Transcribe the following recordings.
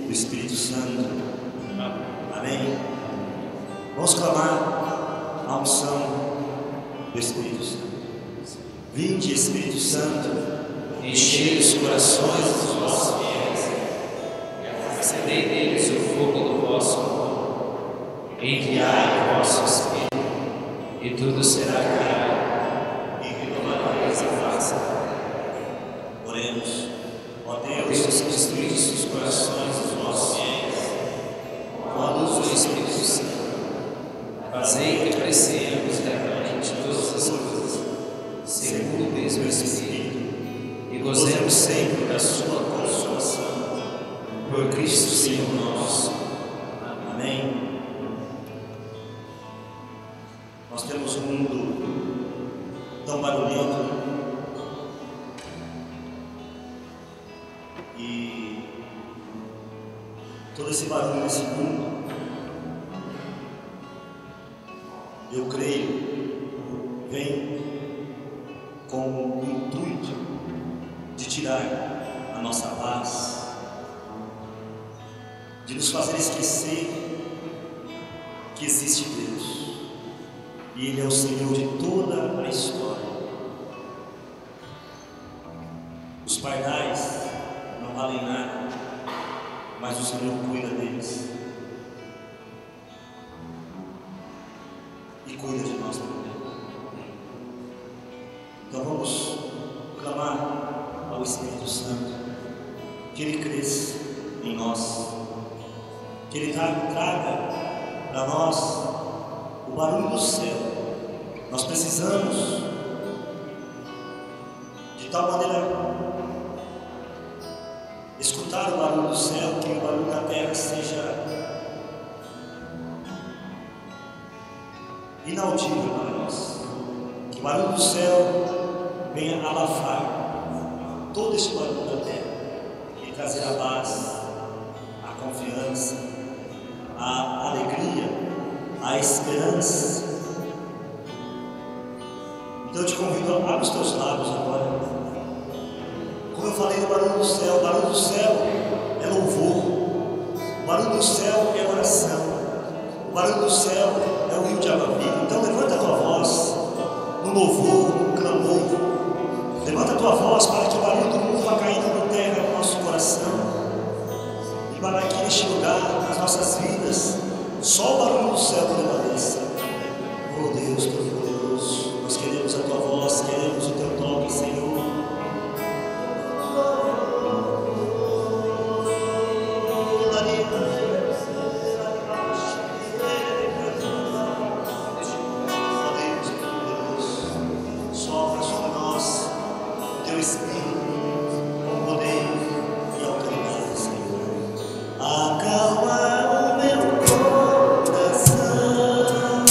do Espírito Santo. Amém? Vamos clamar a unção do Espírito Santo. Vinde, Espírito Santo, enchei os corações dos vossos fiéis, acendei neles o fogo do vosso amor. Enviai o vosso Espírito, e tudo será criado, e renovareis a face. Oremos. Ó Deus, que instruísse os corações dos vossos fiéis, com a luz do Espírito Santo, fazei que apreciemos retamente todas as coisas, segundo o mesmo Espírito, e gozemos sempre da sua consolação, por Cristo Senhor nosso. Amém. Nós temos um mundo tão barulhento, e todo esse barulho nesse mundo, eu creio, vem com o intuito de tirar a nossa paz, de nos fazer esquecer que existe Deus, e Ele é o Senhor de toda a história. Os pardais não valem nada, mas o Senhor cuida deles e cuida de nós também. Então vamos clamar ao Espírito Santo que Ele cresça em nós, que Ele traga para nós o barulho do céu. Nós precisamos de tal maneira escutar o barulho do céu, que o barulho da terra seja inaudível para nós, que o barulho do céu venha abafar todo esse barulho da terra e trazer a paz, a confiança, a alegria, a esperança. Então eu te convido a abrir os teus lábios agora. Como eu falei do barulho do céu, o barulho do céu é louvor, o barulho do céu é oração, o barulho do céu é o rio de água viva. Então levanta a tua voz no louvor, no clamor, levanta a tua voz para que o barulho do mundo vá caindo por terra no nosso coração, e para que neste lugar, nas nossas vidas, só o barulho do céu prevaleça. Oh Deus Todo-Poderoso, nós queremos a tua voz, queremos o teu toque, Senhor. Acalma o meu coração.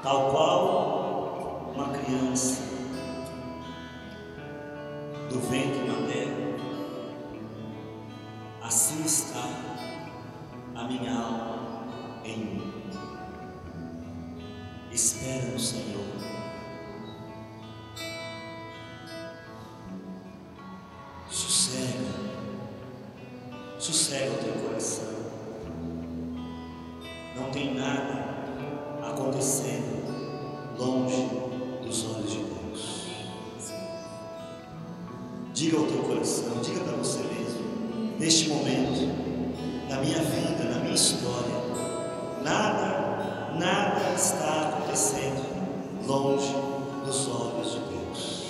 tal qual uma criança do ventre materno, assim está a minha alma em mim. Espera no Senhor. Sossega o teu coração. Não tem nada acontecendo longe dos olhos de Deus. Diga ao teu coração, diga para você mesmo, neste momento, na minha vida, na minha história, nada está acontecendo longe dos olhos de Deus.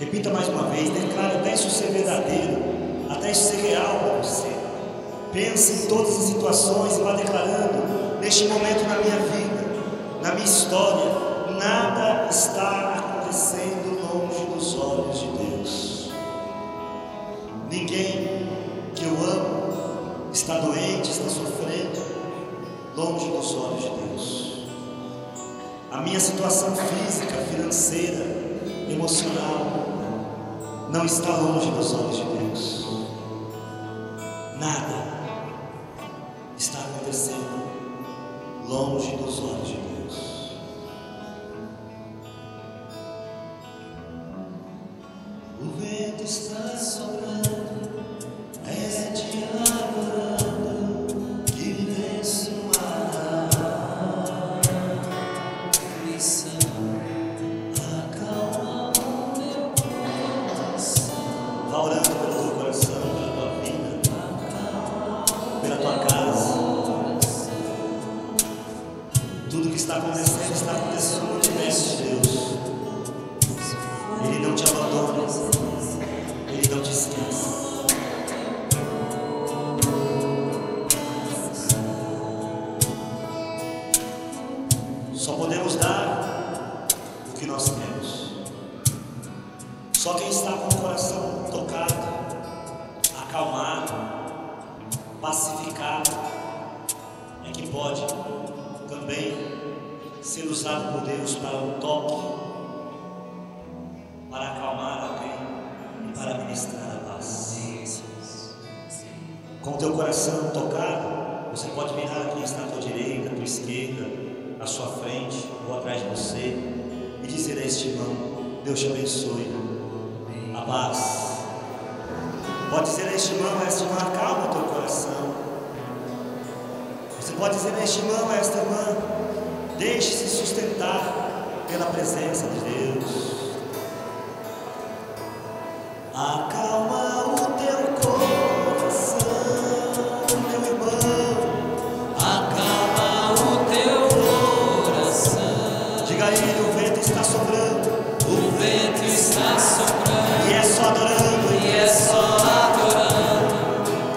Repita mais uma vez, declara até isso ser verdadeiro, até isso ser real para você. Pense em todas as situações e vá declarando: neste momento na minha vida, na minha história, nada está acontecendo longe dos olhos de Deus. Ninguém que eu amo está doente, está sofrendo, longe dos olhos de Deus. A minha situação física, financeira, emocional não está longe dos olhos de Deus. Nada está acontecendo longe dos olhos de Deus. O vento está soprando, é te adorando, que me desce uma missão. Acalma o meu coração. Vá orando pelo teu coração, pela tua vida, pela tua casa. Tudo que está acontecendo no universo de Deus. Ele não te abandona, Ele não te esquece. Só podemos dar o que nós temos. Só quem está com o coração tocado, acalmado, pacificado, é que pode também ser usado por Deus para um toque, para acalmar alguém e para ministrar a paz. Com o teu coração tocado, você pode virar quem está à tua direita, à tua esquerda, à sua frente ou atrás de você e dizer a este irmão: Deus te abençoe, a paz. Pode dizer a este irmão, a esta irmã: acalma o teu coração. Você pode dizer a este irmão, a esta irmã: deixe-se sustentar pela presença de Deus. Acalma o teu coração, meu irmão. Acalma o teu coração. Diga a ele: o vento está soprando, O vento está soprando, e é só adorando, e é só adorando,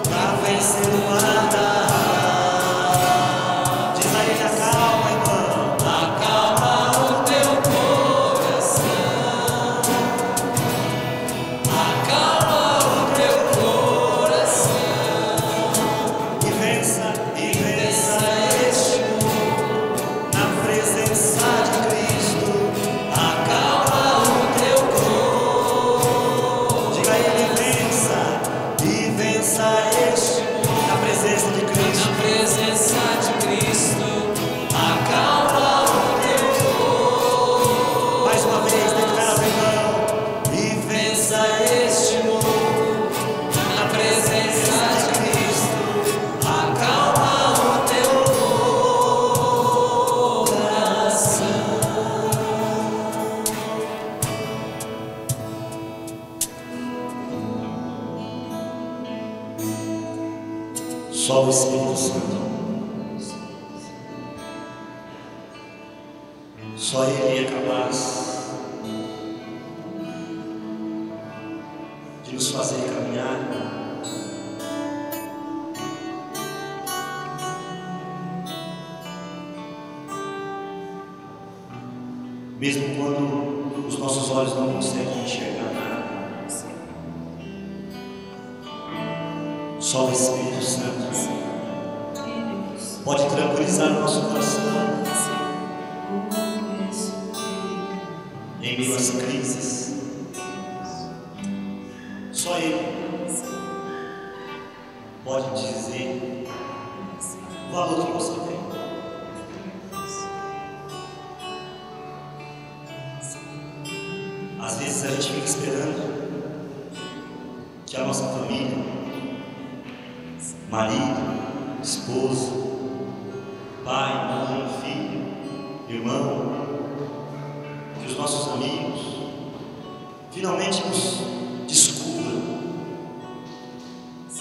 para vencer o mar da raiva. Diz a ele: acalma, irmão. acalma o teu coração. Acalma o teu coração. E vença este mundo na presença de Cristo. Acalma o teu coração. Diga a ele: vença este mundo na presença de Cristo. Na presença de Cristo. Acalma o teu coração. Mais uma vez, declara ao irmão: e vença este mundo Na presença de Cristo. acalma o teu coração. Só o Espírito Santo. Só Ele é capaz de nos fazer caminhar mesmo quando os nossos olhos não conseguem enxergar nada. Só o Espírito Santo pode tranquilizar o nosso coração, em meio às crises. Só Ele pode dizer o valor que você tem. Às vezes a gente fica esperando que a nossa família, marido, esposa, pai, mãe, filho, irmão, que os nossos amigos finalmente nos descubram,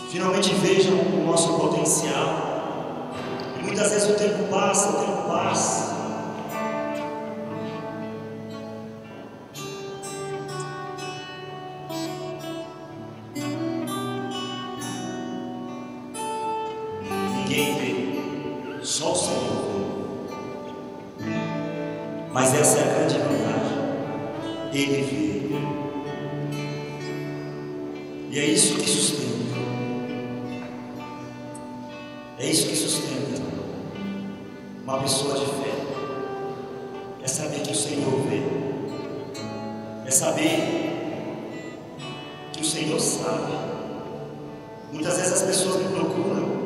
finalmente vejam o nosso potencial. E muitas vezes o tempo passa, ninguém vê, só o Senhor vê. Mas essa é a grande verdade, Ele vê. E é isso que sustenta. É isso que sustenta uma pessoa de fé. É saber que o Senhor vê. É saber que o Senhor sabe. Muitas vezes as pessoas me procuram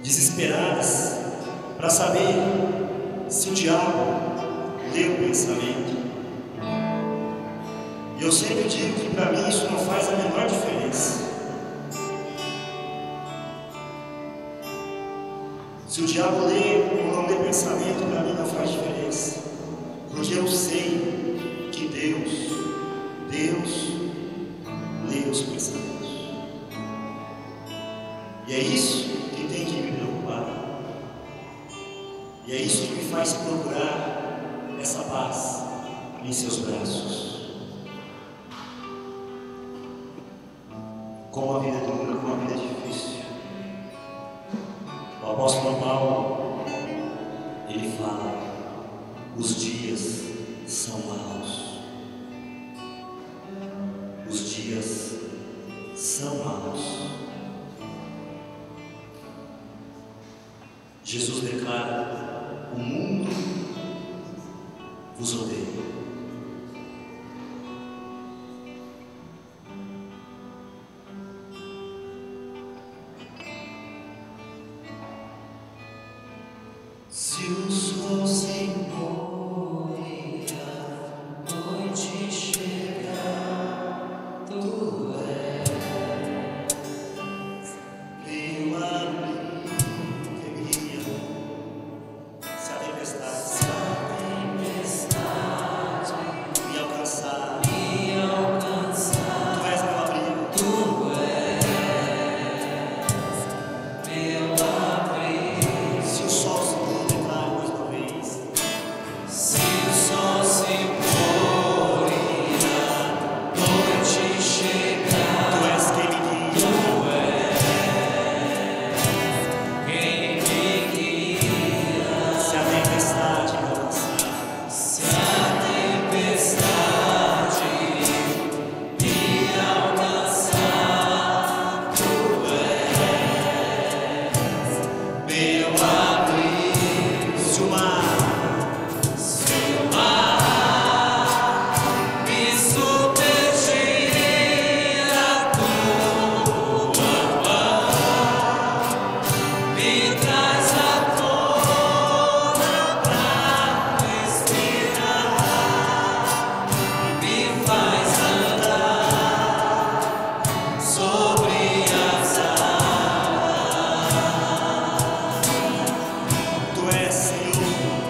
desesperadas para saber se o diabo lê o pensamento. E eu sempre digo que para mim isso não faz a menor diferença. Se o diabo lê ou não lê pensamento, para mim não faz diferença. Porque eu sei que Deus lê os pensamentos. E é isso que tem que me preocupar. E é isso que me faz procurar essa paz em seus braços. Como a vida é dura, como a vida é difícil. O apóstolo Paulo, ele fala: os dias são maus. Os dias são maus. Jesus declara: o mundo vos odeia. Se o sol se pôr e a noite chegar, tu és meu amigo que me guia. Se a tempestade me alcançar, tu és meu abrigo. Tu és meu abrigo. Se o sol se pôr, declaro mais uma vez. Se o sol se pôr e a noite chegar, tu és quem me guia. Tu és quem me guia. Se a tempestade me alcançar, se a tempestade me alcançar, tu és meu abrigo. Se o mar me submergir, a tua mão me traz à tona pra respirar, me faz andar sobre as águas. Tu és Senhor.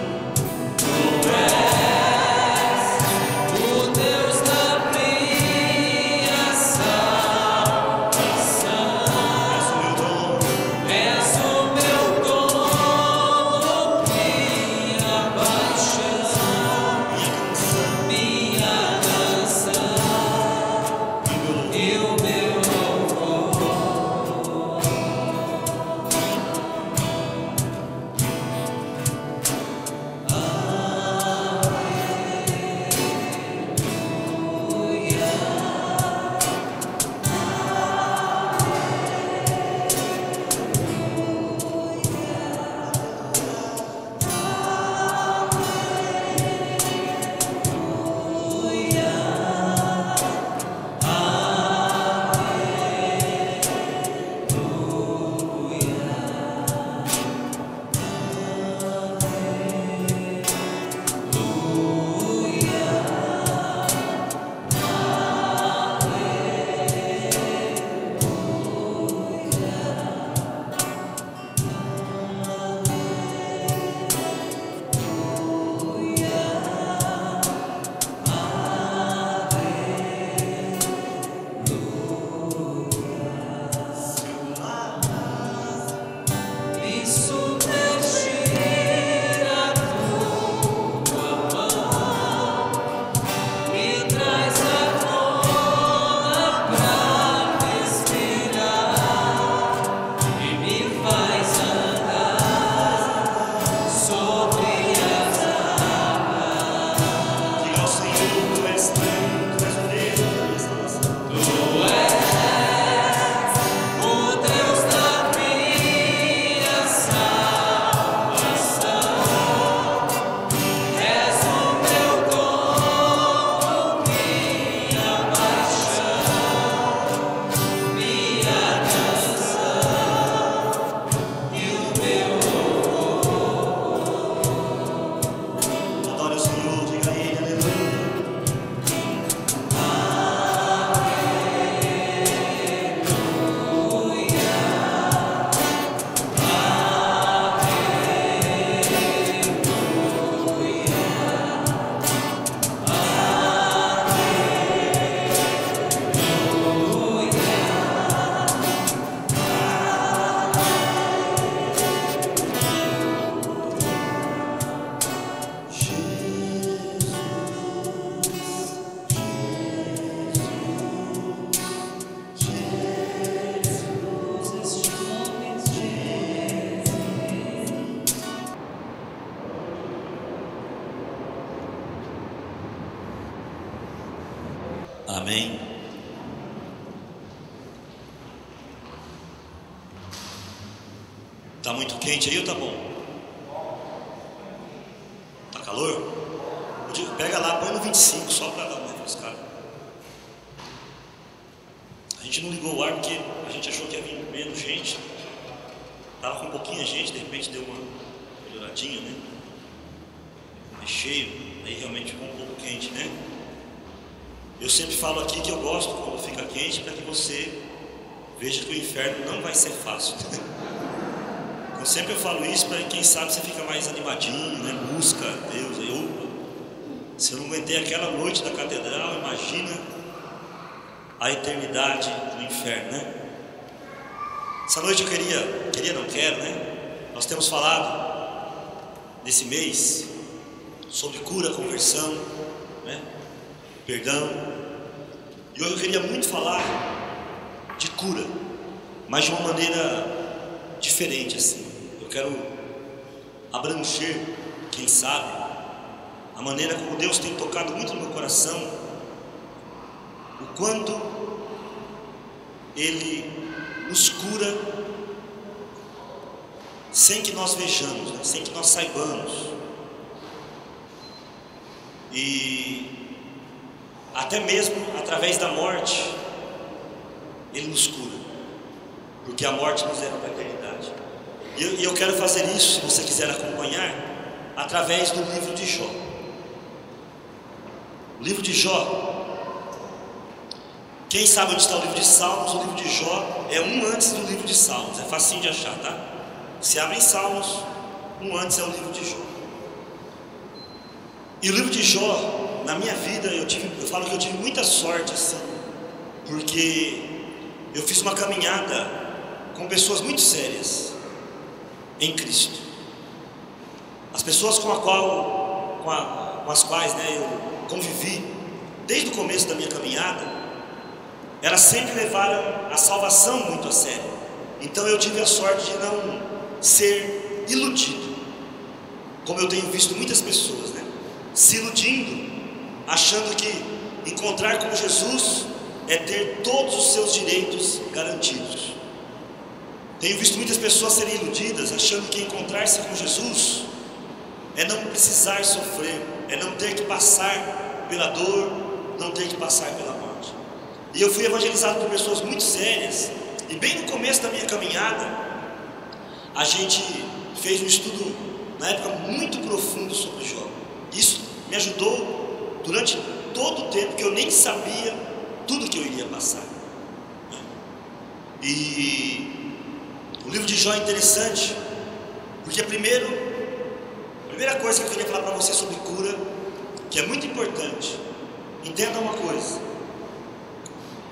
Amém. Tá muito quente aí ou tá bom? Tá calor? Eu digo, pega lá, põe no 25 só para dar uma refrescada. A gente não ligou o ar porque a gente achou que ia vir menos gente. Tava com pouquinha gente, de repente deu uma melhoradinha, né? É cheio, aí realmente ficou um pouco quente, né? Eu sempre falo aqui que eu gosto quando fica quente para que você veja que o inferno não vai ser fácil. Então sempre eu falo isso para quem sabe você fica mais animadinho, né? Busca Deus. Se eu não aguentei aquela noite da catedral, imagina a eternidade do inferno, né? Essa noite eu não quero, né? Nós temos falado nesse mês sobre cura, conversão, né? Perdão. E hoje eu queria muito falar de cura, mas de uma maneira diferente assim. Eu quero abranger, quem sabe, a maneira como Deus tem tocado muito no meu coração, o quanto Ele nos cura sem que nós vejamos, né? Sem que nós saibamos. E até mesmo através da morte Ele nos cura, porque a morte nos leva para a eternidade. E eu quero fazer isso, se você quiser acompanhar, através do livro de Jó. O livro de Jó, quem sabe onde está o livro de Salmos? O livro de Jó é um antes do livro de Salmos, é facinho de achar, tá? Se abre em Salmos, um antes é o livro de Jó. E o livro de Jó, na minha vida, eu falo que eu tive muita sorte assim, porque eu fiz uma caminhada com pessoas muito sérias em Cristo. As pessoas com as quais, né, eu convivi desde o começo da minha caminhada, elas sempre levaram a salvação muito a sério. Então eu tive a sorte de não ser iludido, como eu tenho visto muitas pessoas, né, se iludindo, achando que encontrar com Jesus é ter todos os seus direitos garantidos. Tenho visto muitas pessoas serem iludidas, achando que encontrar-se com Jesus é não precisar sofrer, é não ter que passar pela dor, não ter que passar pela morte. E eu fui evangelizado por pessoas muito sérias, e bem no começo da minha caminhada, a gente fez um estudo, na época, muito profundo sobre Jó. Isso me ajudou durante todo o tempo que eu nem sabia tudo que eu iria passar. E o livro de Jó é interessante, porque a primeira coisa que eu queria falar para você sobre cura, que é muito importante, entenda uma coisa: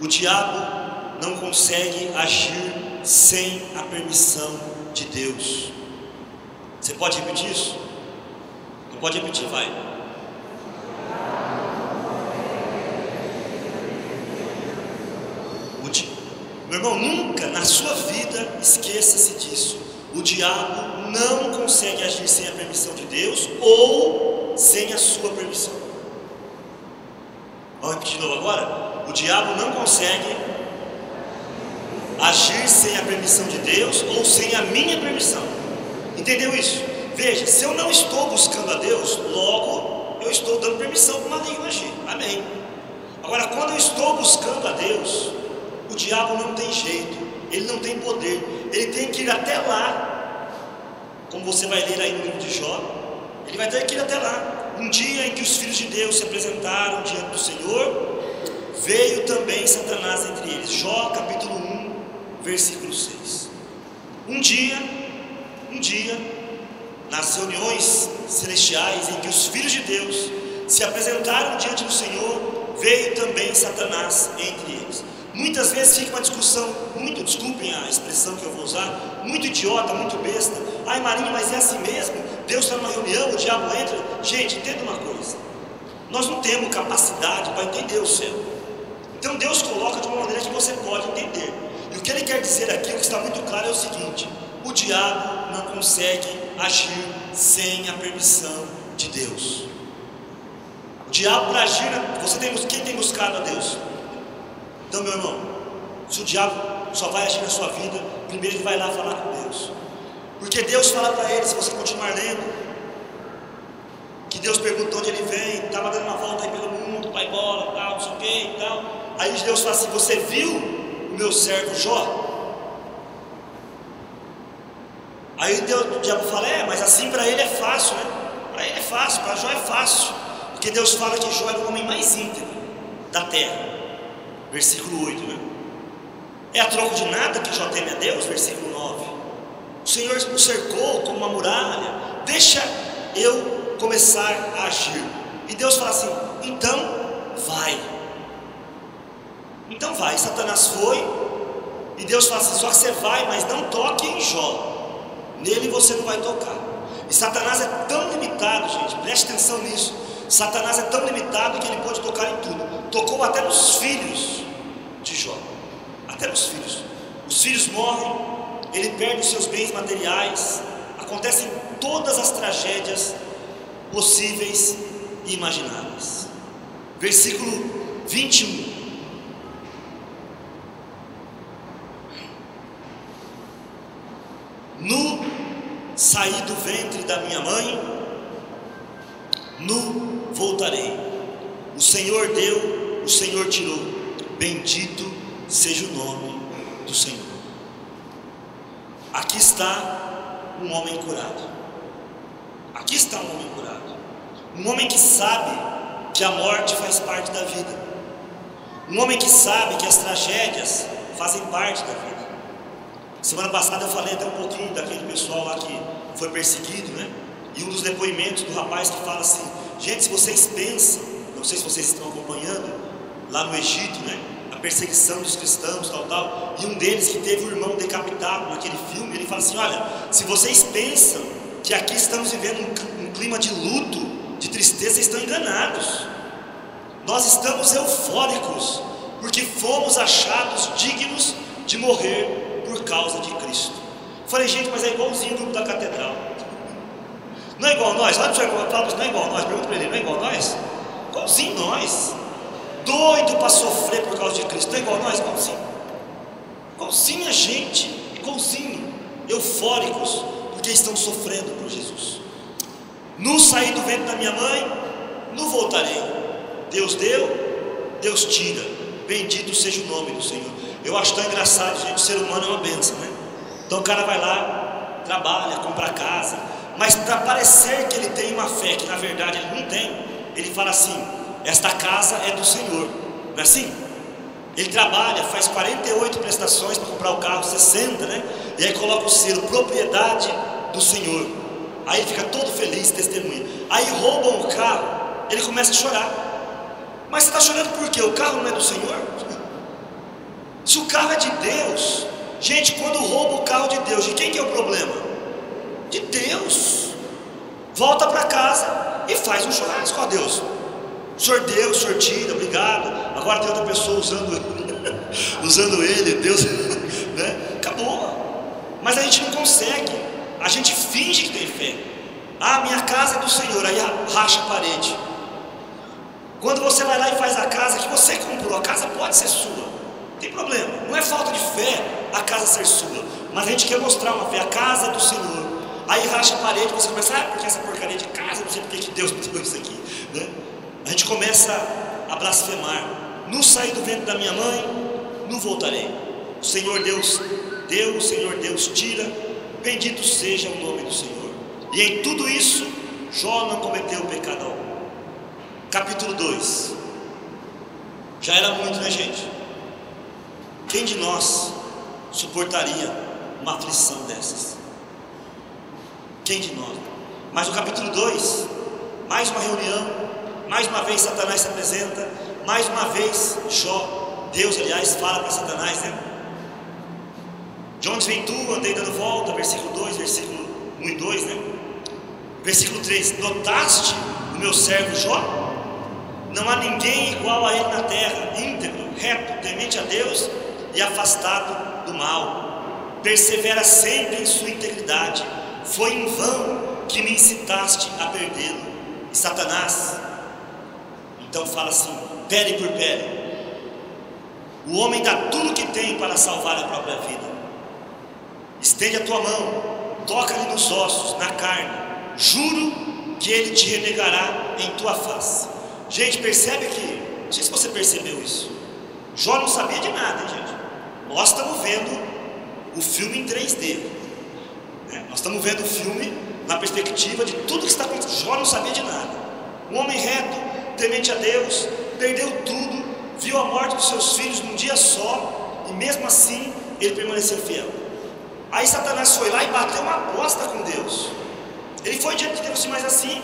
o diabo não consegue agir sem a permissão de Deus. Você pode repetir isso? Não pode repetir, vai. Meu irmão, nunca na sua vida esqueça-se disso. O diabo não consegue agir sem a permissão de Deus ou sem a sua permissão. Vamos repetir de novo agora? O diabo não consegue agir sem a permissão de Deus ou sem a minha permissão. Entendeu isso? Veja, se eu não estou buscando a Deus, logo eu estou dando permissão para o maligno agir. Amém. Agora, quando eu estou buscando a Deus, o diabo não tem jeito, ele não tem poder, ele tem que ir até lá, como você vai ler aí no livro de Jó, ele vai ter que ir até lá. Um dia em que os filhos de Deus se apresentaram diante do Senhor, veio também Satanás entre eles. Jó capítulo 1, versículo 6. Um dia, nas reuniões celestiais em que os filhos de Deus se apresentaram diante do Senhor, veio também Satanás entre eles. Muitas vezes fica uma discussão muito, desculpem a expressão que eu vou usar, muito idiota, muito besta. Ai Marinho, mas é assim mesmo? Deus está numa reunião, o diabo entra. Gente, entenda uma coisa: nós não temos capacidade para entender o céu. Então Deus coloca de uma maneira que você pode entender. E o que Ele quer dizer aqui, o que está muito claro, é o seguinte: o diabo não consegue agir sem a permissão de Deus. O diabo, para agir, quem tem buscado a Deus? Então, meu irmão, se o diabo só vai agir na sua vida, primeiro ele vai lá falar com Deus. Porque Deus fala para ele, se você continuar lendo, que Deus perguntou onde ele vem, estava dando uma volta aí pelo mundo, vai embora, tal, não sei o que e tal. Aí Deus fala assim: você viu o meu servo Jó? Aí o diabo fala: mas assim para ele é fácil, né? Para ele é fácil, para Jó é fácil. Porque Deus fala que Jó era o homem mais íntegro da terra. Versículo 8, né? É a troco de nada que Jó teme a Deus? Versículo 9. O Senhor o cercou como uma muralha, deixa eu começar a agir. E Deus fala assim: então vai. Então vai. Satanás foi, e Deus fala assim: só que você vai, mas não toque em Jó. Nele você não vai tocar. E Satanás é tão limitado, gente, preste atenção nisso. Satanás é tão limitado que ele pode tocar em tudo. Tocou até nos filhos de Jó. Até nos filhos. Os filhos morrem, ele perde os seus bens materiais. Acontecem todas as tragédias possíveis e imagináveis. Versículo 21. No saí do ventre da minha mãe, no voltarei. O Senhor deu, o Senhor tirou. Bendito seja o nome do Senhor. Aqui está um homem curado. Aqui está um homem curado. Um homem que sabe que a morte faz parte da vida. Um homem que sabe que as tragédias fazem parte da vida. Semana passada eu falei até um pouquinho daquele pessoal lá que foi perseguido, né? E um dos depoimentos do rapaz que fala assim: gente, se vocês pensam, não sei se vocês estão acompanhando, lá no Egito, né? A perseguição dos cristãos, tal, e um deles que teve o irmão decapitado naquele filme, ele fala assim: olha, se vocês pensam que aqui estamos vivendo um clima de luto, de tristeza, estão enganados. Nós estamos eufóricos, porque fomos achados dignos de morrer por causa de Cristo. Falei: gente, mas é igualzinho o grupo da catedral. Não é igual a nós? Olha para o senhor, não é igual a nós? Pergunta para ele: não é igual a nós? Igualzinho nós. Doido para sofrer por causa de Cristo. Não é igual a nós? Igualzinho. Igualzinho a gente. Igualzinho. Eufóricos, porque estão sofrendo por Jesus. No saí do ventre da minha mãe, no voltarei. Deus deu, Deus tira. Bendito seja o nome do Senhor. Eu acho tão engraçado, gente. O ser humano é uma bênção, né? Então o cara vai lá, trabalha, compra casa, mas para parecer que ele tem uma fé que na verdade ele não tem, ele fala assim: esta casa é do Senhor. Não é assim? Ele trabalha, faz 48 prestações para comprar o carro, 60, né? E aí coloca o selo propriedade do Senhor. Aí ele fica todo feliz, testemunha. Aí roubam o carro, ele começa a chorar. Mas você está chorando por quê? O carro não é do Senhor? Se o carro é de Deus, gente, quando rouba o carro de Deus, de quem que é o problema? De Deus. Volta para casa e faz um churrasco a Deus. O Senhor deu, o Senhor tira, obrigado. Agora tem outra pessoa usando ele, Deus, né? Acabou. Mas a gente não consegue. A gente finge que tem fé. Ah, minha casa é do Senhor, aí racha a parede. Quando você vai lá e faz a casa que você comprou, a casa pode ser sua, não tem problema. Não é falta de fé a casa ser sua, mas a gente quer mostrar uma fé, a casa é do Senhor. Aí racha a parede, você começa: porque essa porcaria de casa, não sei porque que Deus me deu isso aqui, né? A gente começa a blasfemar. No saí do ventre da minha mãe, no voltarei. O Senhor Deus deu, o Senhor Deus tira. Bendito seja o nome do Senhor. E em tudo isso, Jó não cometeu pecado algum. Capítulo 2. Já era muito, né, gente? Quem de nós suportaria uma aflição dessas? Quem de nós? Mas no capítulo 2, mais uma reunião, mais uma vez Satanás se apresenta, mais uma vez Jó, Deus aliás fala para Satanás, né? De onde vem tu? Andei dando volta, versículo 2, versículo 1 e 2, né? Versículo 3: notaste o meu servo Jó? Não há ninguém igual a ele na terra, íntegro, reto, temente a Deus e afastado do mal. Persevera sempre em sua integridade. Foi em vão que me incitaste a perdê-lo. E Satanás então fala assim, pele por pele. O homem dá tudo o que tem para salvar a própria vida. Estende a tua mão, toca-lhe nos ossos, na carne. Juro que ele te renegará em tua face. Gente, percebe que, não sei se você percebeu isso, Jó não sabia de nada, hein, gente? Nós estamos vendo o filme em 3D, né? Nós estamos vendo o filme na perspectiva de tudo que está acontecendo. Jó não sabia de nada. Um homem reto, temente a Deus, perdeu tudo, viu a morte dos seus filhos num dia só, e mesmo assim ele permaneceu fiel. Aí Satanás foi lá e bateu uma aposta com Deus. Ele foi diante de Deus e disse: mas assim,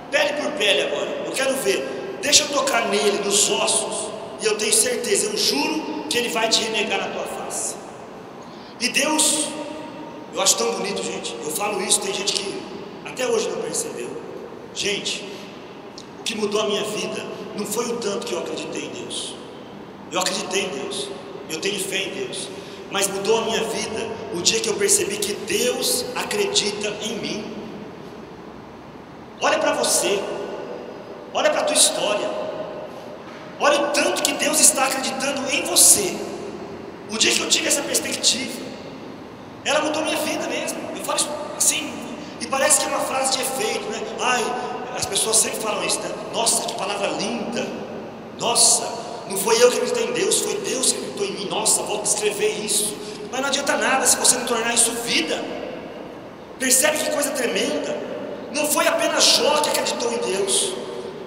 pele por pele agora, eu quero ver, deixa eu tocar nele, nos ossos, e eu tenho certeza, eu juro que ele vai te renegar na tua face. E Deus, eu acho tão bonito, gente, eu falo isso, tem gente que até hoje não percebeu. Gente, o que mudou a minha vida não foi o tanto que eu acreditei em Deus. Eu acreditei em Deus, eu tenho fé em Deus, mas mudou a minha vida o dia que eu percebi que Deus acredita em mim. Olha para você, olha para a tua história, olha o tanto que Deus está acreditando em você. O dia que eu tive essa perspectiva, ela mudou minha vida mesmo. Eu falo isso assim, e parece que é uma frase de efeito, né? Ai, as pessoas sempre falam isso, né? Nossa, que palavra linda. Nossa, não foi eu que acreditei em Deus, foi Deus que acreditou em mim. Nossa, vou escrever isso. Mas não adianta nada se você não tornar isso vida. Percebe que coisa tremenda? Não foi apenas Jó que acreditou em Deus,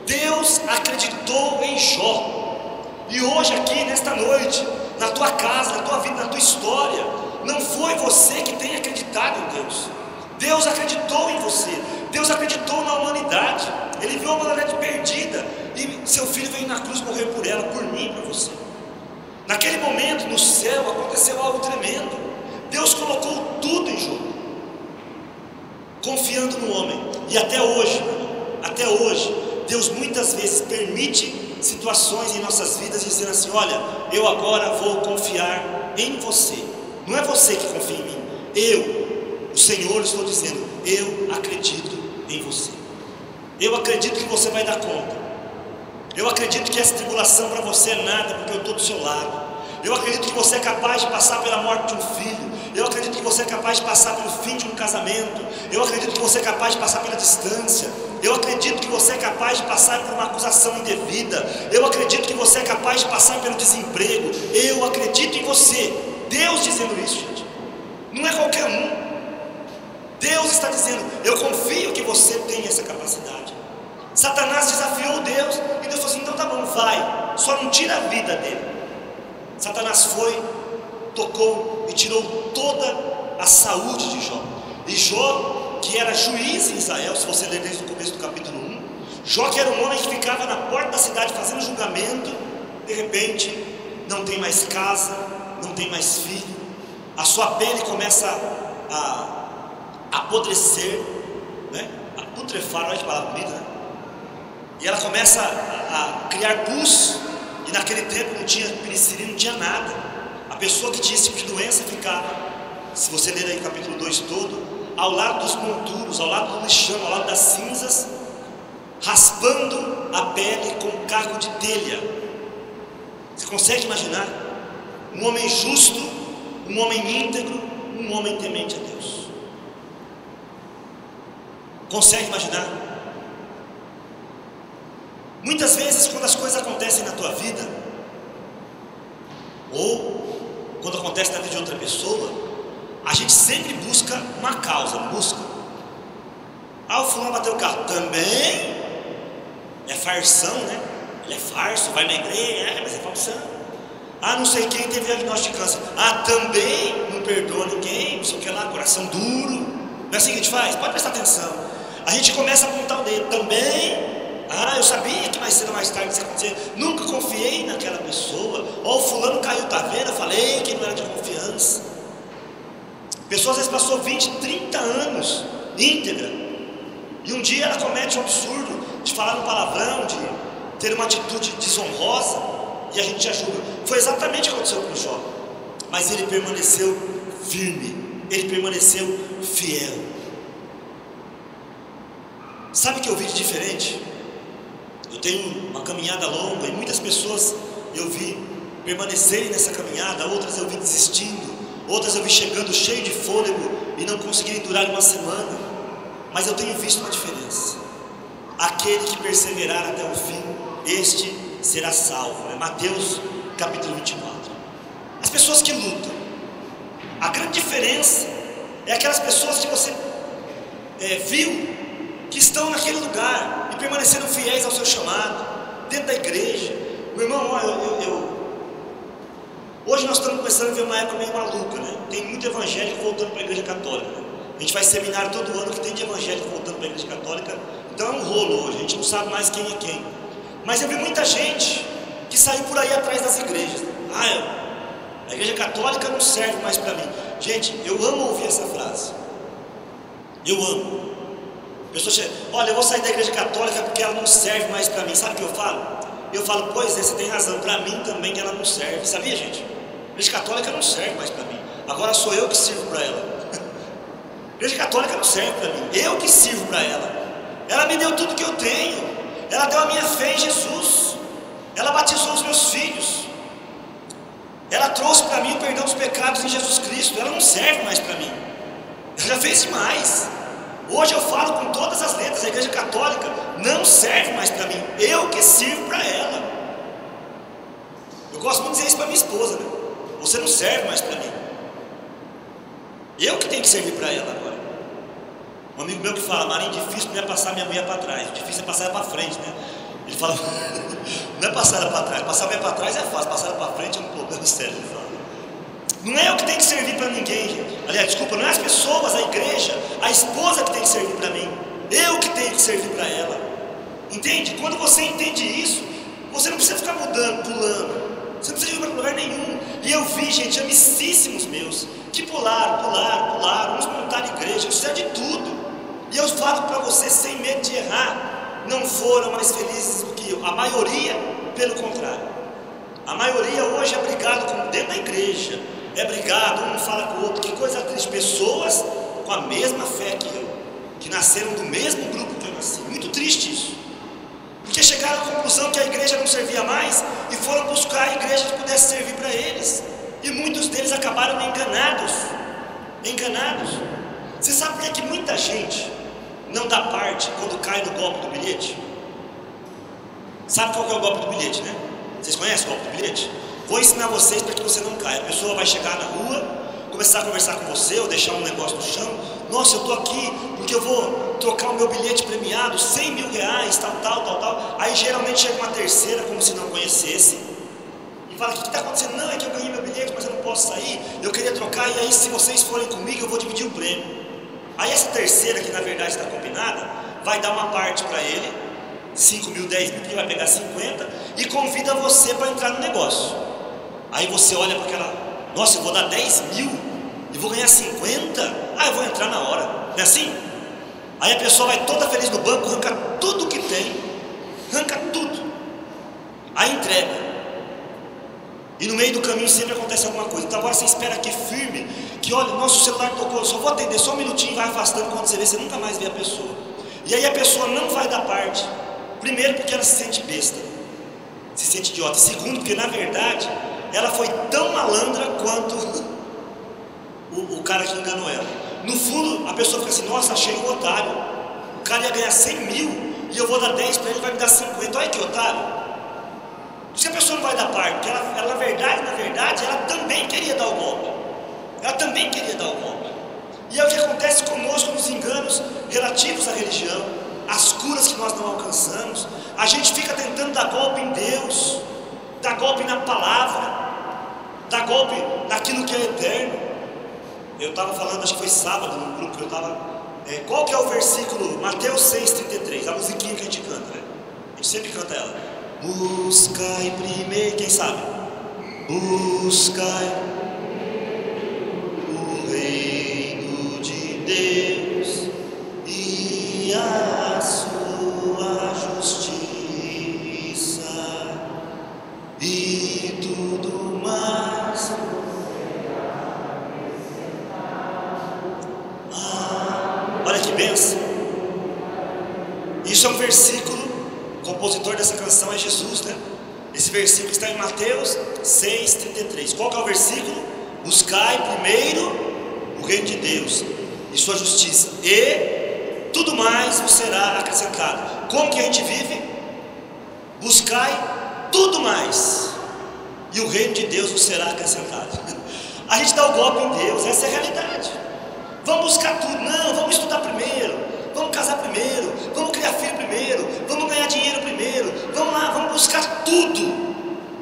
Deus acreditou em Jó. E hoje aqui, nesta noite, na tua casa, na tua vida, na tua história, não foi você que tem acreditado em Deus. Deus acreditou em você, Deus acreditou na humanidade. Ele viu a humanidade perdida e seu filho veio na cruz morrer por ela, por mim, por você. Naquele momento, no céu, aconteceu algo tremendo. Deus colocou tudo em jogo, confiando no homem. E até hoje, Deus muitas vezes permite situações em nossas vidas dizendo assim: olha, eu agora vou confiar em você. Não é você que confia em mim, eu, o Senhor, estou dizendo: eu acredito em você. Eu acredito que você vai dar conta. Eu acredito que essa tribulação para você é nada, porque eu estou do seu lado. Eu acredito que você é capaz de passar pela morte de um filho. Eu acredito que você é capaz de passar pelo fim de um casamento. Eu acredito que você é capaz de passar pela distância. Eu acredito que você é capaz de passar por uma acusação indevida. Eu acredito que você é capaz de passar pelo desemprego. Eu acredito em você. Deus dizendo isso, gente. Não é qualquer um. Deus está dizendo: eu confio que você tem essa capacidade. Satanás desafiou Deus e Deus falou assim: então tá bom, vai, só não tira a vida dele. Satanás foi, tocou e tirou toda a saúde de Jó. E Jó, que era juiz em Israel, se você ler desde o começo do capítulo 1, Jó, que era um homem que ficava na porta da cidade fazendo julgamento, de repente não tem mais casa, não tem mais filho, a sua pele começa a apodrecer, né? A putrefar, olha que palavra bonita, né? E ela começa a criar pus. E naquele tempo não tinha penicilina, não tinha nada. A pessoa que tinha esse tipo de doença ficava, se você ler aí o capítulo 2 todo, ao lado dos monturos, ao lado do lixão, ao lado das cinzas, raspando a pele com um caco de telha. Você consegue imaginar? Um homem justo, um homem íntegro, um homem temente a Deus. Consegue imaginar? Muitas vezes, quando as coisas acontecem na tua vida, ou quando acontece na vida de outra pessoa, a gente sempre busca uma causa, não busca? Ah, o fulano bateu o carro, também é farsão, né? Ele é farso, vai na igreja, mas é farsão. Ah, não sei quem teve diagnóstico de câncer, ah, também não perdoa ninguém, não sei o que lá, coração duro. Não é assim que a gente faz? Pode prestar atenção. A gente começa a apontar o dedo, também. Ah, eu sabia que mais cedo ou mais tarde isso ia acontecer. Nunca confiei naquela pessoa. Ó, o fulano caiu, tá vendo? Eu falei que não era de confiança. A pessoa às vezes passou 20, 30 anos íntegra, e um dia ela comete um absurdo de falar um palavrão, de ter uma atitude desonrosa, e a gente já julga. Foi exatamente o que aconteceu com Jó. Mas ele permaneceu firme, ele permaneceu fiel. Sabe o que eu vi de diferente? Eu tenho uma caminhada longa e muitas pessoas eu vi permanecerem nessa caminhada, outras eu vi desistindo, outras eu vi chegando cheio de fôlego e não conseguirem durar uma semana. Mas eu tenho visto uma diferença. Aquele que perseverar até o fim, este será salvo. É Mateus capítulo 24. As pessoas que lutam, a grande diferença é aquelas pessoas que você viu que estão naquele lugar e permaneceram fiéis ao seu chamado, dentro da igreja. Meu irmão, hoje nós estamos começando a ver uma época meio maluca, né? Tem muito evangélico voltando para a igreja católica, né? A gente faz seminário todo ano que tem de evangélico voltando para a igreja católica. Então é um rolo hoje, a gente não sabe mais quem é quem. Mas eu vi muita gente que saiu por aí atrás das igrejas. A igreja católica não serve mais para mim. Gente, eu amo ouvir essa frase. Eu amo. Pessoas chegam, olha, eu vou sair da igreja católica porque ela não serve mais para mim. Sabe o que eu falo? Eu falo, pois é, você tem razão. Para mim também ela não serve. Sabia, gente? A igreja católica não serve mais para mim. Agora sou eu que sirvo para ela. A igreja católica não serve para mim. Eu que sirvo para ela. Ela me deu tudo que eu tenho. Ela deu a minha fé em Jesus. Ela batizou os meus filhos. Ela trouxe para mim o perdão dos pecados em Jesus Cristo. Ela não serve mais para mim. Ela já fez demais. Hoje eu falo com todas as letras, a igreja católica não serve mais para mim. Eu que sirvo para ela. Eu gosto muito de dizer isso para minha esposa, né? Você não serve mais para mim. Eu que tenho que servir para ela agora. Um amigo meu que fala, Marinho, difícil não é passar minha mulher para trás, difícil é passar ela para frente, né? Ele fala, não é passar ela para trás, passar a mulher para trás é fácil, passar ela para frente é um problema sério. Ele fala. Não é eu que tenho que servir para ninguém, gente. Aliás, desculpa, não é as pessoas, a igreja, a esposa que tem que servir para mim. Eu que tenho que servir para ela. Entende? Quando você entende isso, você não precisa ficar mudando, pulando. Você não precisa ir para lugar nenhum. E eu vi, gente, amicíssimos meus, que pularam, uns montaram igreja, fizeram de tudo. E eu falo para você, sem medo de errar, não foram mais felizes do que eu. A maioria, pelo contrário. A maioria hoje é brigado dentro da igreja. É brigado, um fala com o outro. Que coisa triste. Pessoas com a mesma fé que eu, que nasceram do mesmo grupo que eu nasci. Muito triste isso. Porque chegaram à conclusão que a igreja não servia mais e foram buscar a igreja que pudesse servir para eles. E muitos deles acabaram enganados. Você sabe por que muita gente não dá parte quando cai no golpe do bilhete? Sabe qual que é o golpe do bilhete, né? Vocês conhecem o golpe do bilhete? Vou ensinar vocês para que você não caia. A pessoa vai chegar na rua, começar a conversar com você ou deixar um negócio no chão. Nossa, eu estou aqui porque eu vou trocar o meu bilhete premiado, 100 mil reais, tal. Aí geralmente chega uma terceira, como se não conhecesse, e fala, o que está acontecendo? Não, é que eu ganhei meu bilhete, mas eu não posso sair, eu queria trocar, e aí se vocês forem comigo, eu vou dividir o prêmio. Aí essa terceira, que na verdade está combinada, vai dar uma parte para ele, 5 mil, 10 mil, ele vai pegar 50, e convida você para entrar no negócio. Aí você olha para aquela, nossa, eu vou dar 10 mil e vou ganhar 50? Eu vou entrar na hora, não é assim? Aí a pessoa vai toda feliz no banco, arranca tudo que tem, arranca tudo, aí entrega. E no meio do caminho sempre acontece alguma coisa. Então agora você espera aqui firme, que olha, nosso celular tocou, só vou atender só um minutinho e vai afastando. Quando você vê, você nunca mais vê a pessoa. E aí a pessoa não vai dar parte. Primeiro porque ela se sente besta, se sente idiota. Segundo porque na verdade ela foi tão malandra quanto o cara que enganou ela. No fundo a pessoa fica assim, nossa, achei um otário. O cara ia ganhar 100 mil e eu vou dar 10 para ele, vai me dar 50. Olha que otário. Por isso que a pessoa não vai dar parte, porque ela na verdade, ela também queria dar o golpe. E é o que acontece conosco nos enganos relativos à religião, as curas que nós não alcançamos. A gente fica tentando dar golpe em Deus, dar golpe na palavra, dar golpe naquilo que é eterno. Eu estava falando, acho que foi sábado, num grupo que eu estava. Qual que é o versículo? Mateus 6,33, a musiquinha que a gente canta, né? A gente sempre canta ela. Buscai primeiro, quem sabe? Buscai o reino de Deus e a sua justiça, e tudo mais. Olha que bênção! Isso é um versículo. O compositor dessa canção é Jesus, né? Esse versículo está em Mateus 6,33. Qual que é o versículo? Buscai primeiro o reino de Deus e sua justiça, e tudo mais vos será acrescentado. Como que a gente vive? Buscai tudo mais, e o reino de Deus vos será acrescentado. A gente dá o golpe em Deus, essa é a realidade. Vamos buscar tudo, não, vamos estudar primeiro, vamos casar primeiro, vamos criar filho primeiro, vamos ganhar dinheiro primeiro, vamos lá, vamos buscar tudo.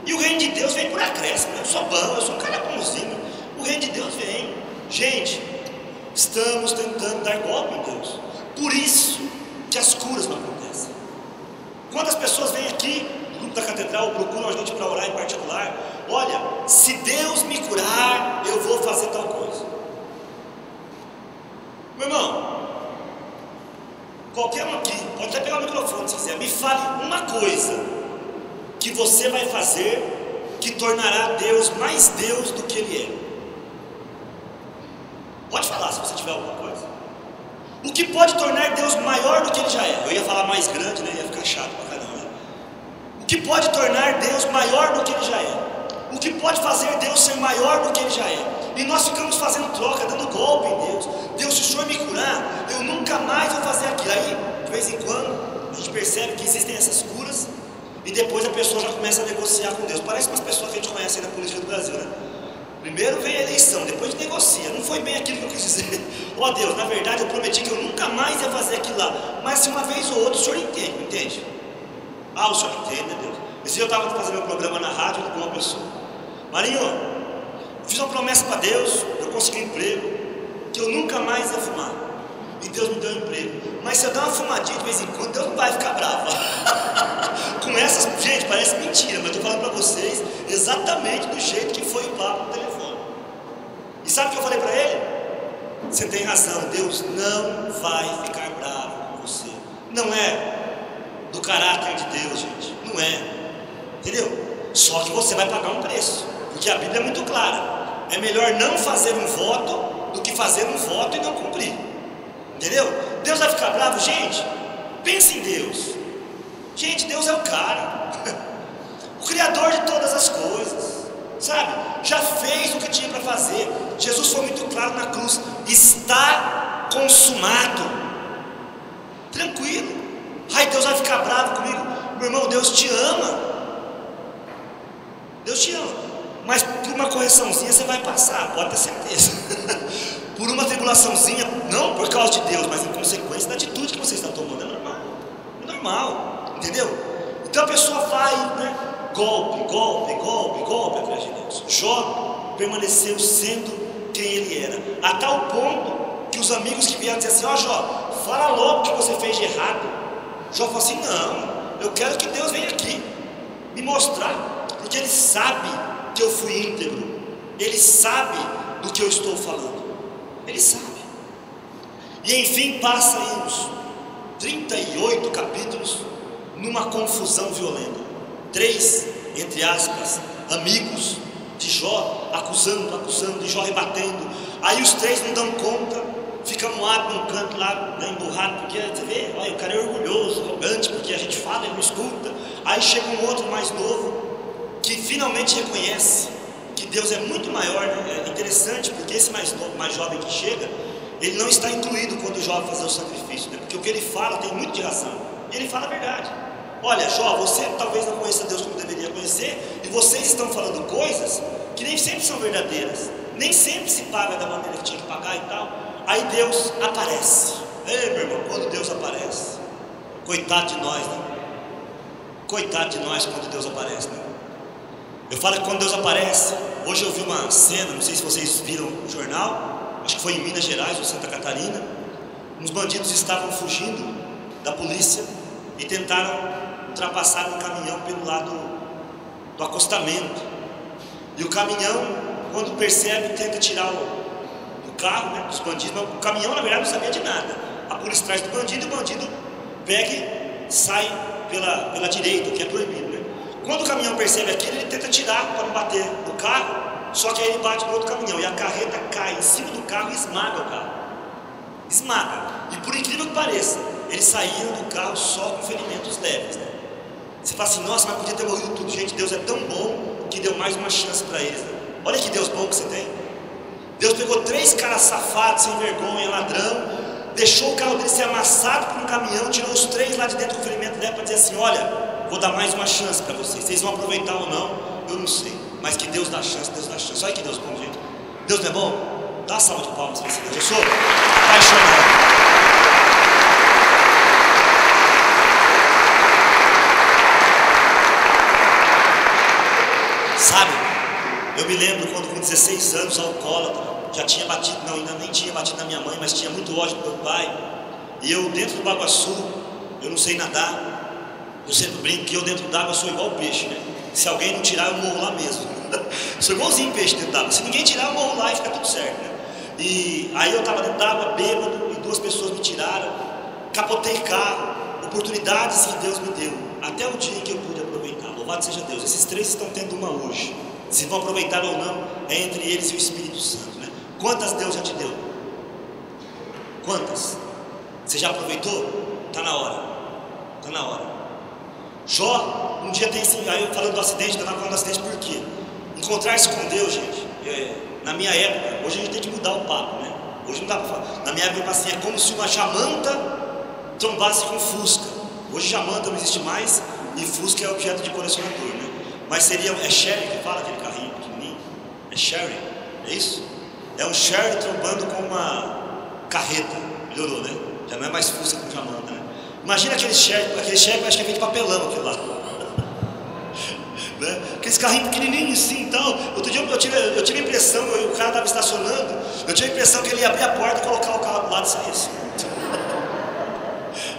E o reino de Deus vem por acréscimo. Eu sou bom, eu sou um cara bonzinho, o reino de Deus vem. Gente, estamos tentando dar golpe em Deus. Por isso que as curas não acontecem. Quantas pessoas vêm aqui, no grupo da catedral, procuram a gente para orar em particular? Olha, se Deus me curar, eu vou fazer tal coisa. Meu irmão, qualquer um aqui, pode até pegar o microfone se quiser, me fale uma coisa que você vai fazer que tornará Deus mais Deus do que Ele é. Pode falar se você tiver alguma coisa. O que pode tornar Deus maior do que Ele já é? Eu ia falar mais grande, né? Ia ficar chato pra caramba. O que pode tornar Deus maior do que Ele já é? O que pode fazer Deus ser maior do que Ele já é? E nós ficamos fazendo troca, dando golpe em Deus. Deus, se o Senhor me curar, eu nunca mais vou fazer aquilo. Aí, de vez em quando, a gente percebe que existem essas curas, e depois a pessoa já começa a negociar com Deus. Parece umas pessoas que a gente conhece aí na política do Brasil, né? Primeiro vem a eleição, depois negocia. Não foi bem aquilo que eu quis dizer. Ó Deus, na verdade eu prometi que eu nunca mais ia fazer aquilo lá. Mas se uma vez ou outra o Senhor entende? Ah, o Senhor entende, meu Deus. Esse dia eu estava fazendo meu programa na rádio com uma pessoa. Marinho, fiz uma promessa para Deus, eu consegui um emprego, que eu nunca mais ia fumar. E Deus me deu um emprego. Mas se eu dar uma fumadinha de vez em quando, Deus não vai ficar bravo. Com essas, gente, parece mentira, mas eu estou falando para vocês exatamente do jeito que foi o papo no telefone. E sabe o que eu falei para ele? Você tem razão, Deus não vai ficar bravo com você. Não é do caráter de Deus, gente. Não é. Entendeu? Só que você vai pagar um preço. Porque a Bíblia é muito clara. É melhor não fazer um voto do que fazer um voto e não cumprir. Entendeu? Deus vai ficar bravo? Gente, pense em Deus. Gente, Deus é o cara. O Criador de todas as coisas. Sabe? Já fez o que tinha para fazer. Jesus foi muito claro na cruz. Está consumado. Tranquilo. Ai, Deus vai ficar bravo comigo. Meu irmão, Deus te ama. Deus te ama. Mas por uma correçãozinha você vai passar, pode ter certeza. Por uma tribulaçãozinha, não por causa de Deus, mas em consequência da atitude que você está tomando. É normal. É normal. Entendeu? Então a pessoa vai, né? Golpe atrás de Deus. Jó permaneceu sendo quem ele era, a tal ponto que os amigos que vieram dizer assim: ó Jó, fala logo o que você fez de errado. Jó falou assim: não, eu quero que Deus venha aqui me mostrar, porque Ele sabe que eu fui íntegro, Ele sabe do que eu estou falando, Ele sabe. E enfim passa aí uns 38 capítulos numa confusão violenta. 3, entre aspas, amigos de Jó acusando, de Jó rebatendo. Aí os 3 não dão conta, fica moado num canto lá, emburrado, porque você vê, olha, o cara é orgulhoso, arrogante, porque a gente fala, ele não escuta. Aí chega um outro mais novo, que finalmente reconhece que Deus é muito maior, né? É interessante, porque esse mais jovem que chega, ele não está incluído quando Jó vai fazer o sacrifício, né? Porque o que ele fala tem muito de razão, e ele fala a verdade. Olha, Jó, você talvez não conheça Deus como deveria conhecer, e vocês estão falando coisas que nem sempre são verdadeiras, nem sempre se paga da maneira que tinha que pagar e tal. Aí Deus aparece. Ei, meu irmão, quando Deus aparece, coitado de nós, né? Coitado de nós quando Deus aparece, né? Eu falo que quando Deus aparece, hoje eu vi uma cena, não sei se vocês viram no jornal, acho que foi em Minas Gerais ou Santa Catarina. Uns bandidos estavam fugindo da polícia e tentaram ultrapassar um caminhão pelo lado do acostamento. E o caminhão, quando percebe, tenta tirar o carro, né, dos bandidos, mas o caminhão na verdade não sabia de nada. A polícia traz do bandido e o bandido pega e sai pela direita, que é proibido, né? Quando o caminhão percebe aquilo, ele tenta tirar para não bater no carro, só que aí ele bate no outro caminhão e a carreta cai em cima do carro e esmaga o carro. Esmaga. E por incrível que pareça, eles saíram do carro só com ferimentos leves, né? Você fala assim, nossa, mas podia ter morrido tudo. Gente, Deus é tão bom que deu mais uma chance para eles, né? Olha que Deus bom que você tem. Deus pegou 3 caras safados, sem vergonha, ladrão, deixou o carro dele ser amassado por um caminhão, tirou os 3 lá de dentro com o ferimento dela para dizer assim, olha, vou dar mais uma chance para vocês. Vocês vão aproveitar ou não, eu não sei. Mas que Deus dá chance, Deus dá chance. Olha que Deus bom, gente. Deus não é bom? Dá uma salva de palmas para esse Deus. Eu sou apaixonado. Sabe, eu me lembro quando com 16 anos, alcoólatra, já tinha batido, não, ainda nem tinha batido na minha mãe, mas tinha muito ódio do meu pai. E eu dentro do Baguaçu, eu não sei nadar. Eu sempre brinco que eu dentro d'água sou igual peixe, né? Se alguém não tirar, eu morro lá mesmo. Sou igualzinho peixe dentro d'água. Se ninguém tirar, eu morro lá e fica tudo certo, né? E aí eu estava dentro d'água, bêbado, e 2 pessoas me tiraram. Capotei carro, oportunidades que Deus me deu, até o dia em que eu pude aproveitar. Louvado seja Deus. Esses 3 estão tendo uma hoje. Se vão aproveitar ou não, é entre eles e o Espírito Santo, né? Quantas Deus já te deu? Quantas? Você já aproveitou? Está na hora. Está na hora. Jó, um dia tem esse, aí eu falando do acidente, eu estava falando do acidente por quê? Encontrar-se com Deus, gente, na minha época, hoje a gente tem que mudar o papo, né? Hoje não dá para falar. Na minha época, assim, é como se uma jamanta trombasse com Fusca. Hoje jamanta não existe mais e Fusca é objeto de colecionador, né? Mas seria, é Sherry que fala, aquele carrinho pequenininho? É Sherry, é isso? É um Sherry trombando com uma carreta. Melhorou, né? Já não é mais Fusca com jamanta, né? Imagina aquele Sherry acho que é feito de papelão aquilo lá. Né? Aqueles carrinhos pequenininhos assim e tal. Outro dia eu tive a impressão, o cara estava estacionando, eu tive a impressão que ele ia abrir a porta, colocar o carro do lado e sair assim.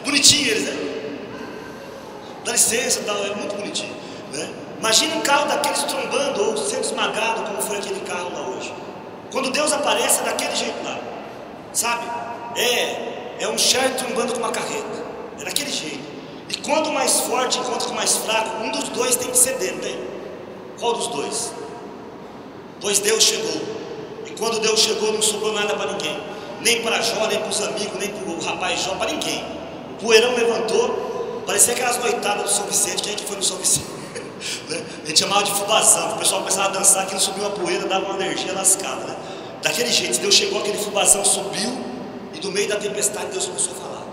Bonitinho eles, né? Dá licença e tal, é muito bonitinho, né? Imagina um carro daqueles trombando ou sendo esmagado, como foi aquele carro lá hoje. Quando Deus aparece é daquele jeito lá, sabe? É um Sherry trombando com uma carreta, é daquele jeito. E quando o mais forte encontra com o mais fraco, um dos 2 tem que ceder, não tem? Qual dos 2? Pois Deus chegou. E quando Deus chegou, não sobrou nada para ninguém. Nem para Jó, nem para os amigos, nem para o rapaz Jó, para ninguém. O poeirão levantou, parecia aquelas noitadas do São Vicente. Quem é que foi no São Vicente? Né? A gente chamava de fubazão. O pessoal começava a dançar, que não subiu a poeira, dava uma energia lascada, né? Daquele jeito, Deus chegou, aquele fubazão subiu, e do meio da tempestade Deus começou a falar.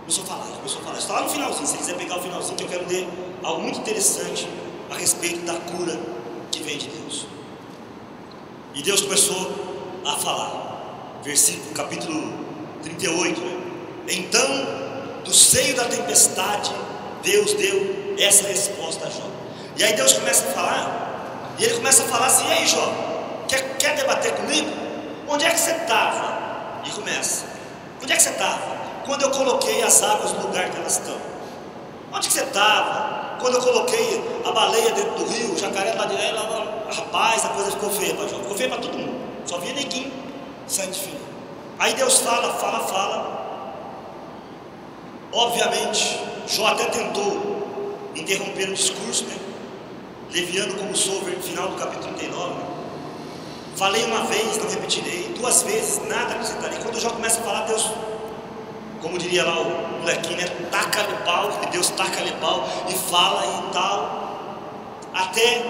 Começou a falar. Está lá no finalzinho, se quiser pegar o finalzinho, que eu quero ler algo muito interessante a respeito da cura que vem de Deus. E Deus começou a falar. Versículo, capítulo 38, né? Então, do seio da tempestade, Deus deu essa resposta a Jó. E aí Deus começa a falar, e ele começa a falar assim, e aí Jó, quer debater comigo? Onde é que você estava? E começa, onde é que você estava? Quando eu coloquei as águas no lugar que elas estão. Onde que você estava? Quando eu coloquei a baleia dentro do rio, o jacaré lá de lá, rapaz, a coisa ficou feia para Jó. Ficou feia para todo mundo. Só via neguinho saindo de fila. Aí Deus fala. Obviamente, Jó até tentou interromper o discurso, né? Leviano como sou, no final do capítulo 39. Né? Falei uma vez, não repetirei. 2 vezes, nada acrescentarei. Quando Jó começa a falar, Deus, como diria lá o molequinho, né? Taca-lhe pau, que Deus taca-lhe pau e fala e tal. Até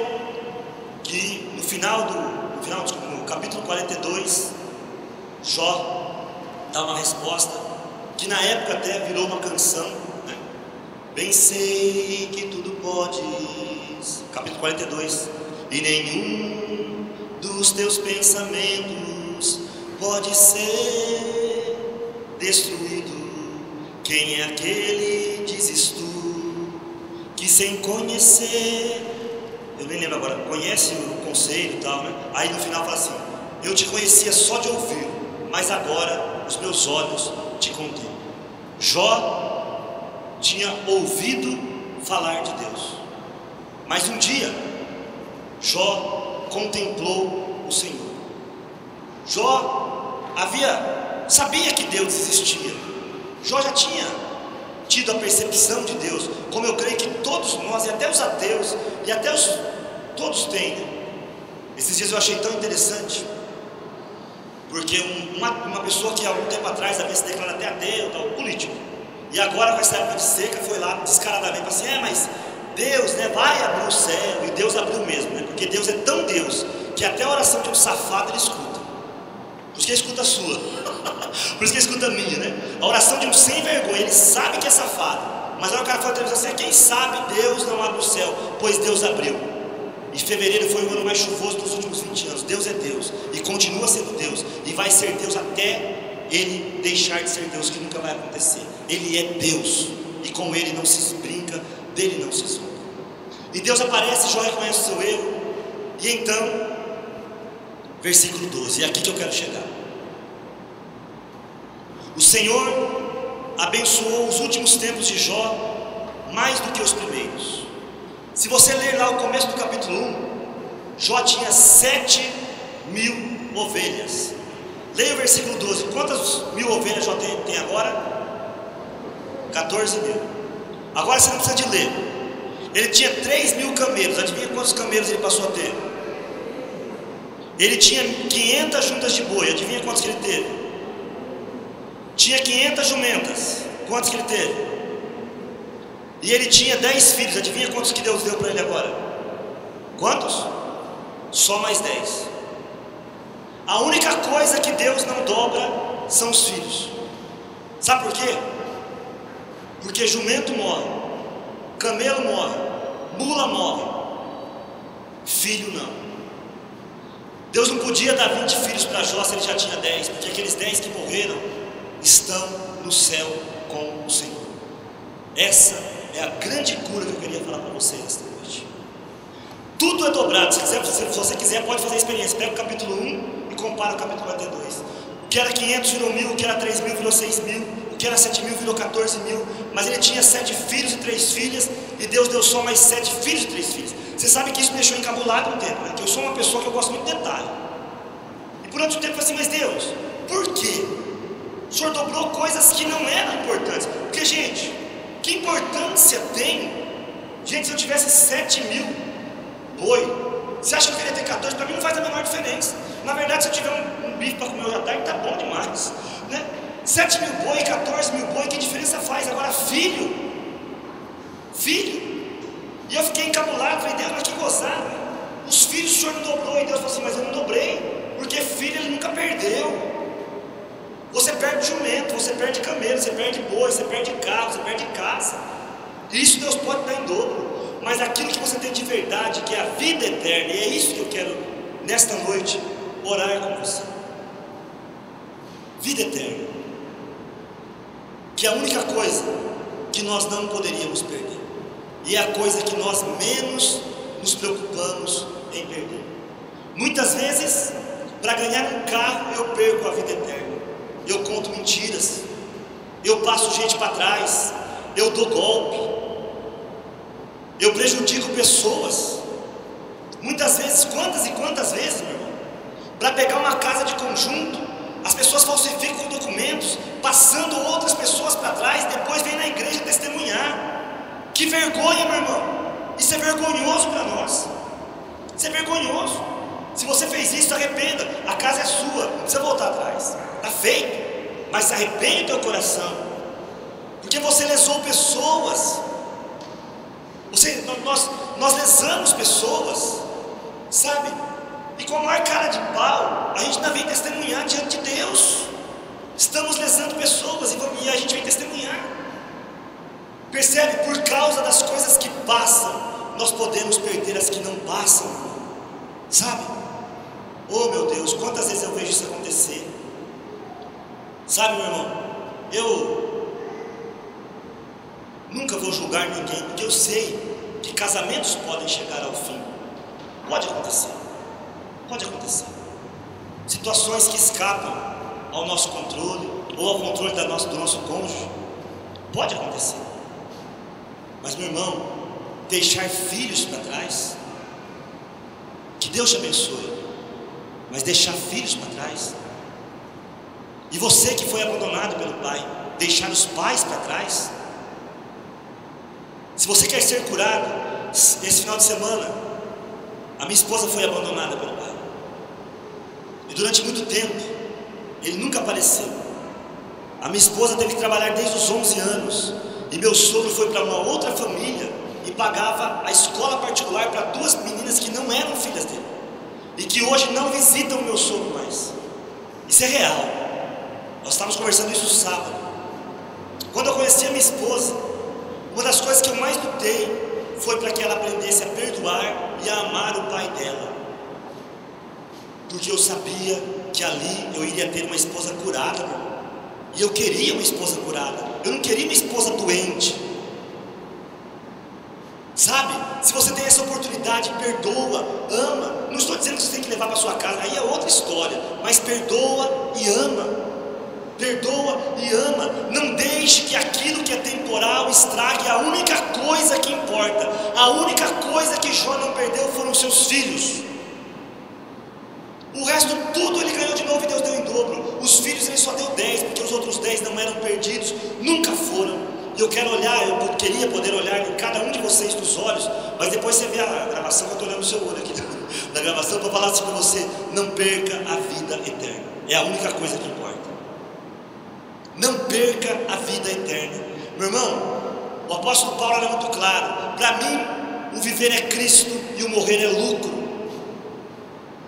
que no capítulo 42, Jó dá uma resposta que na época até virou uma canção, né? Bem sei que tudo podes, capítulo 42, e nenhum dos teus pensamentos pode ser destruído. Quem é aquele, dizes tu, que sem conhecer, eu nem lembro agora, conhece o conselho e tal, né? Aí no final fala assim, eu te conhecia só de ouvir, mas agora os meus olhos te contemplam. Jó tinha ouvido falar de Deus, mas um dia Jó contemplou o Senhor. Jó sabia que Deus existia. Jó já tinha tido a percepção de Deus, como eu creio que todos nós, e até os ateus, e até todos têm, né? Esses dias eu achei tão interessante, porque uma pessoa que há algum tempo atrás havia se declarado até ateu, um político, E agora com essa época de seca foi lá descaradamente para assim, mas Deus, né, vai abrir o céu. E Deus abriu mesmo, né? Porque Deus é tão Deus que até a oração de um safado ele escuta. Por isso que ele escuta a sua. Por isso que ele escuta a minha, né? A oração de um sem vergonha, ele sabe que é safado. Mas aí o cara fala para Deus assim, quem sabe Deus não abre o céu, pois Deus abriu. E fevereiro foi o ano mais chuvoso dos últimos 20 anos. Deus é Deus e continua sendo Deus. E vai ser Deus até Ele deixar de ser Deus, que nunca vai acontecer. Ele é Deus e com Ele não se brinca, dele não se zomba. E Deus aparece, Jó reconhece o seu erro. E então, versículo 12, é aqui que eu quero chegar. O Senhor abençoou os últimos tempos de Jó mais do que os primeiros. Se você ler lá o começo do capítulo 1, Jó tinha 7.000 ovelhas. Leia o versículo 12. Quantas mil ovelhas Jó tem agora? 14.000. Agora você não precisa de ler. Ele tinha 3.000 camelos. Adivinha quantos camelos ele passou a ter? Ele tinha 500 juntas de boi. Adivinha quantos que ele teve? Tinha 500 jumentas. Quantos que ele teve? E ele tinha 10 filhos. Adivinha quantos que Deus deu para ele agora? Quantos? Só mais 10. A única coisa que Deus não dobra são os filhos. Sabe por quê? Porque jumento morre, camelo morre, mula morre, filho não. Deus não podia dar 20 filhos para Jó se ele já tinha 10, porque aqueles 10 que morreram estão no céu com o Senhor. Essa é a grande cura que eu queria falar para vocês esta noite. Tudo é dobrado. Se você quiser, pode fazer a experiência. Pega o capítulo 1 e compara o capítulo 1 até 2. O que era 500 virou 1.000, o que era 3.000 virou 6.000, o que era 7.000 virou 14.000. Mas ele tinha 7 filhos e 3 filhas, e Deus deu só mais 7 filhos e 3 filhas. Você sabe que isso me deixou encabulado um tempo, né? Que eu sou uma pessoa que eu gosto muito de detalhe. E por outro tempo eu falei assim, mas Deus, por quê? O Senhor dobrou coisas que não eram importantes. Porque, gente, que importância tem? Gente, se eu tivesse 7.000 boi, você acha que eu queria ter 14? Para mim não faz a menor diferença. Na verdade, se eu tiver um bife para comer hoje à tarde, tá bom demais, né? 7.000 boi, 14.000 boi, que diferença faz? Agora filho, e eu fiquei encabulado, falei, Deus, mas que gozada. Os filhos o Senhor não dobrou, e Deus falou assim, mas eu não dobrei, porque filho ele nunca perdeu. Você perde jumento, você perde camelo, você perde boi, você perde carro, você perde casa. Isso Deus pode dar em dobro. Mas aquilo que você tem de verdade, que é a vida eterna, e é isso que eu quero nesta noite orar com você. Vida eterna, que é a única coisa que nós não poderíamos perder, e é a coisa que nós menos nos preocupamos em perder. Muitas vezes, para ganhar um carro, eu perco a vida eterna. Eu conto mentiras, eu passo gente para trás, eu dou golpe, eu prejudico pessoas. Muitas vezes, quantas e quantas vezes, meu irmão, para pegar uma casa de conjunto, as pessoas falsificam documentos, passando outras pessoas para trás, depois vem na igreja testemunhar. Que vergonha, meu irmão. Isso é vergonhoso para nós. Isso é vergonhoso. Se você fez isso, arrependa. A casa é sua, não precisa voltar atrás. Está feito, mas se arrepende do teu coração, porque você lesou pessoas. Nós lesamos pessoas, sabe? E com a maior cara de pau, a gente ainda vem testemunhar diante de Deus. Estamos lesando pessoas e a gente vem testemunhar. Percebe? Por causa das coisas que passam, nós podemos perder as que não passam, sabe? Oh meu Deus, quantas vezes eu vejo isso acontecer. Sabe, meu irmão, eu nunca vou julgar ninguém, porque eu sei que casamentos podem chegar ao fim. Pode acontecer, pode acontecer. Situações que escapam ao nosso controle, ou ao controle do nosso cônjuge, pode acontecer. Mas, meu irmão, deixar filhos para trás, que Deus te abençoe, mas deixar filhos para trás. E você que foi abandonado pelo pai, deixar os pais para trás. Se você quer ser curado, esse final de semana, a minha esposa foi abandonada pelo pai, e durante muito tempo ele nunca apareceu. A minha esposa teve que trabalhar desde os 11 anos. E meu sogro foi para uma outra família e pagava a escola particular para 2 meninas que não eram filhas dele. E que hoje não visitam o meu sogro mais. Isso é real. Nós estávamos conversando isso sábado. Quando eu conheci a minha esposa, uma das coisas que eu mais lutei foi para que ela aprendesse a perdoar e a amar o pai dela. Porque eu sabia que ali eu iria ter uma esposa curada, meu irmão. E eu queria uma esposa curada. Eu não queria uma esposa doente. Sabe? Se você tem essa oportunidade, perdoa, ama. Não estou dizendo que você tem que levar para sua casa, aí é outra história. Mas perdoa e ama. Perdoa e ama. Não deixe que aquilo que é temporal estrague a única coisa que importa. A única coisa que Jó não perdeu foram seus filhos. O resto tudo ele ganhou de novo e Deus deu em dobro. Os filhos ele só deu 10, porque os outros 10 não eram perdidos, nunca foram. E eu quero olhar, eu queria poder olhar em cada um de vocês nos olhos, mas depois você vê a gravação, que eu estou olhando no seu olho aqui na gravação, para falar assim para você: não perca a vida eterna. É a única coisa que importa. Não perca a vida eterna. Meu irmão, o apóstolo Paulo era muito claro: para mim o viver é Cristo e o morrer é lucro.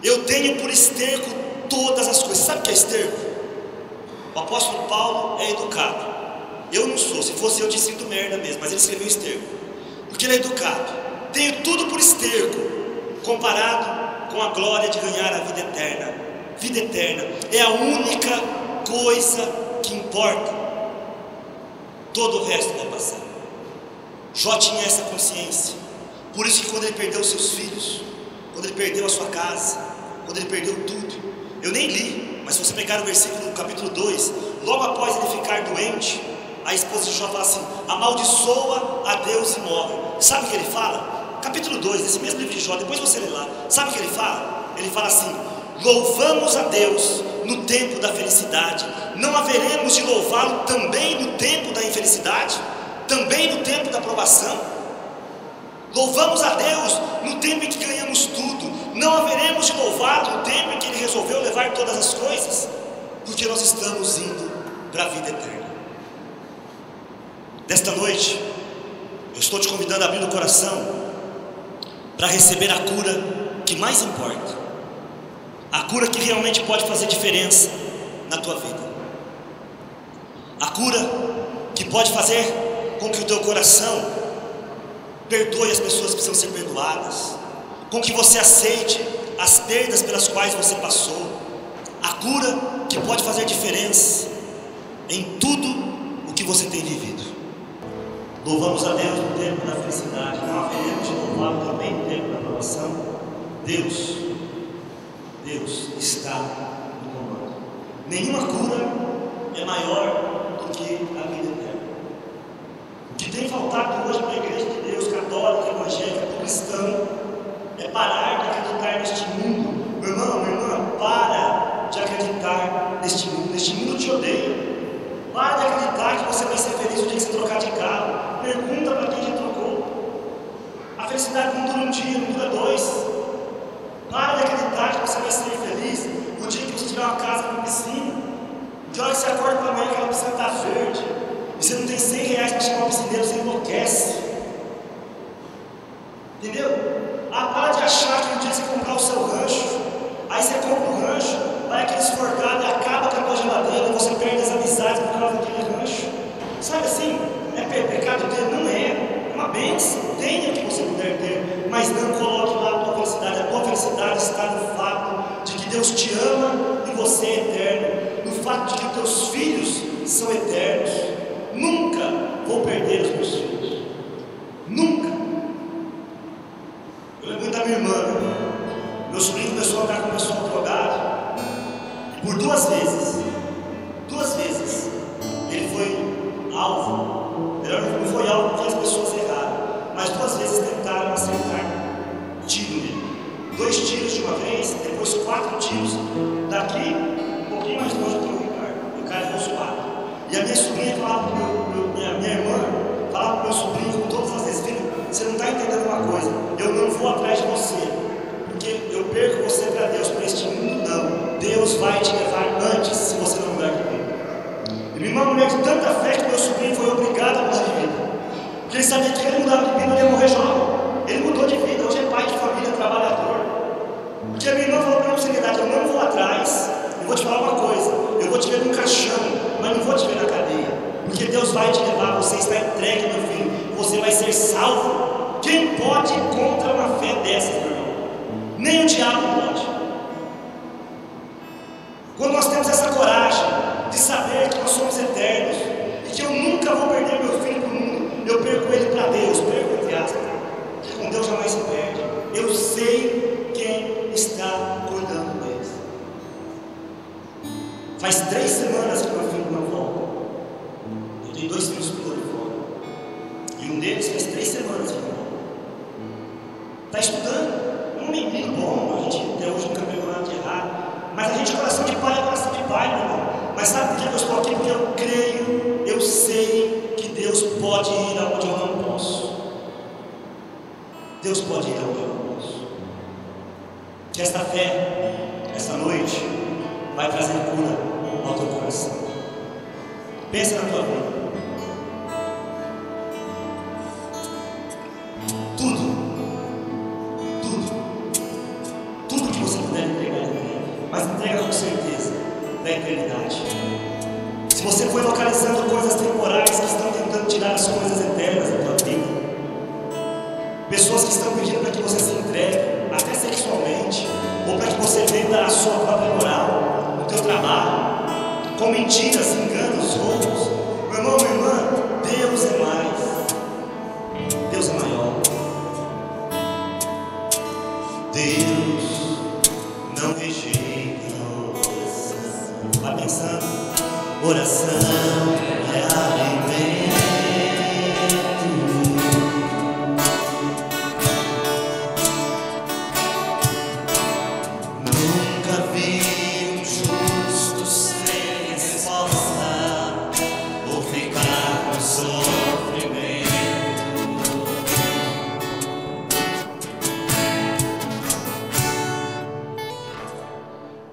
Eu tenho por esterco todas as coisas. Sabe o que é esterco? O apóstolo Paulo é educado. Eu não sou, se fosse eu tinha sido merda mesmo, mas ele escreveu esterco, porque ele é educado. Tenho tudo por esterco, comparado com a glória de ganhar a vida eterna. Vida eterna é a única coisa que importa. Todo o resto vai passar. Jó tinha essa consciência. Por isso que quando ele perdeu seus filhos, quando ele perdeu a sua casa, quando ele perdeu tudo, eu nem li, mas se você pegar o versículo do capítulo 2, logo após ele ficar doente, a esposa de Jó fala assim: amaldiçoa a Deus e morre. Sabe o que ele fala? Capítulo 2, desse mesmo livro de Jó, depois você lê lá. Sabe o que ele fala? Ele fala assim: louvamos a Deus no tempo da felicidade, não haveremos de louvá-lo também no tempo da infelicidade? Também no tempo da provação? Louvamos a Deus no tempo em que ganhamos tudo, não haveremos de louvá-lo no tempo em que Ele resolveu levar todas as coisas? Porque nós estamos indo para a vida eterna. Desta noite, eu estou te convidando a abrir o coração para receber a cura que mais importa, a cura que realmente pode fazer diferença na tua vida, a cura que pode fazer com que o teu coração perdoe as pessoas que precisam ser perdoadas, com que você aceite as perdas pelas quais você passou, a cura que pode fazer diferença em tudo o que você tem vivido. Louvamos a Deus no tempo da felicidade, não haveremos de louvá-lo também no tempo da provação. Deus está no comando. Nenhuma cura é maior do que a vida eterna. O que tem faltado hoje para a igreja de Deus, católica, evangélica, cristã, é parar de acreditar neste mundo. Meu irmão, minha irmã, para de acreditar neste mundo. Este mundo te odeia. Para de acreditar que você vai ser feliz no dia que você trocar de carro. Pergunta para quem já trocou. A felicidade não dura um dia, não dura 2. Para de acreditar que você vai ser feliz no dia que você tiver uma casa com piscina. De hora que você acorda para amanhã, aquela piscina está verde, e você não tem 100 reais para chamar o piscineiro, você enlouquece. Entendeu? Para de achar que no dia que você comprar o seu rancho, aí você compra o rancho, vai aquele esforgado e acaba com a tua geladeira, e você perde as amizades por causa daquele rancho. Sabe assim? É pecado ter? Não é. É uma bênção. Tenha o que você puder ter, mas não coloque lá a tua felicidade. A tua felicidade está no fato de que Deus te ama e você é eterno, no fato de que teus filhos são eternos. Nunca vou perder os meus filhos. Nunca. Eu lembro muito da minha irmã, meu sobrinho começou a andar com o pessoal drogado, e por 2 vezes, ele foi alvo. Melhor, não foi alvo porque as pessoas erraram, mas 2 vezes tentaram acertar tiro nele. 2 tiros de uma vez, depois 4 tiros daqui, um pouquinho mais longe do que o Ricardo. E o cara errou os 4. E a minha sobrinha falava para minha irmã, falava para o meu sobrinho todas as vezes: filho, você não está entendendo uma coisa, eu não vou atrás de você, porque eu perco você para Deus, para este mundo não. Deus vai te levar antes, se você não mudar de mim. E minha irmã sabia que ele mudava de vida, ele ia morrer jovem. Ele mudou de vida, hoje é pai de família, trabalhador. Porque a minha irmã falou para mim com seriedade: eu não vou atrás, eu vou te falar uma coisa, eu vou te ver no caixão, mas não vou te ver na cadeia. Porque Deus vai te levar, você está entregue, meu filho, você vai ser salvo. Quem pode ir contra uma fé dessas, meu irmão? Nem o diabo pode. Quando nós temos essa coragem de saber que nós somos eternos e que eu nunca vou perder meu filho para o mundo, eu perco ele para Deus, perco entre aspas, que com Deus jamais se perde. Eu sei quem está cuidando deles. Faz 3 semanas que meu filho não volta. Eu tenho 2 filhos que estão de fora, e um deles faz 3 semanas que não volta. Está estudando, um menino bom, a gente até hoje nunca pegou nada de errado, mas a gente, coração de pai é coração de pai, meu irmão. Mas sabe por que eu estou aqui? Porque eu creio, eu sei que Deus pode ir aonde eu não posso. Deus pode ir aonde eu não posso. Que esta fé, esta noite, vai trazer cura ao teu coração. Pensa na tua vida. Tudo que você puder entregar, mas entrega com certeza da eternidade. Se você foi localizando coisas temporais que estão tentando tirar as coisas eternas da tua vida, pessoas que estão pedindo para que você se entregue, até sexualmente, ou para que você venda a sua própria moral no teu trabalho, com mentiras, enganos, roubos, meu irmão, minha irmã, Deus é mais, Deus é maior. Deus não rejeita oração. Vai pensando, oração é alimento. Nunca vi um justo sem resposta ou ficar com sofrimento.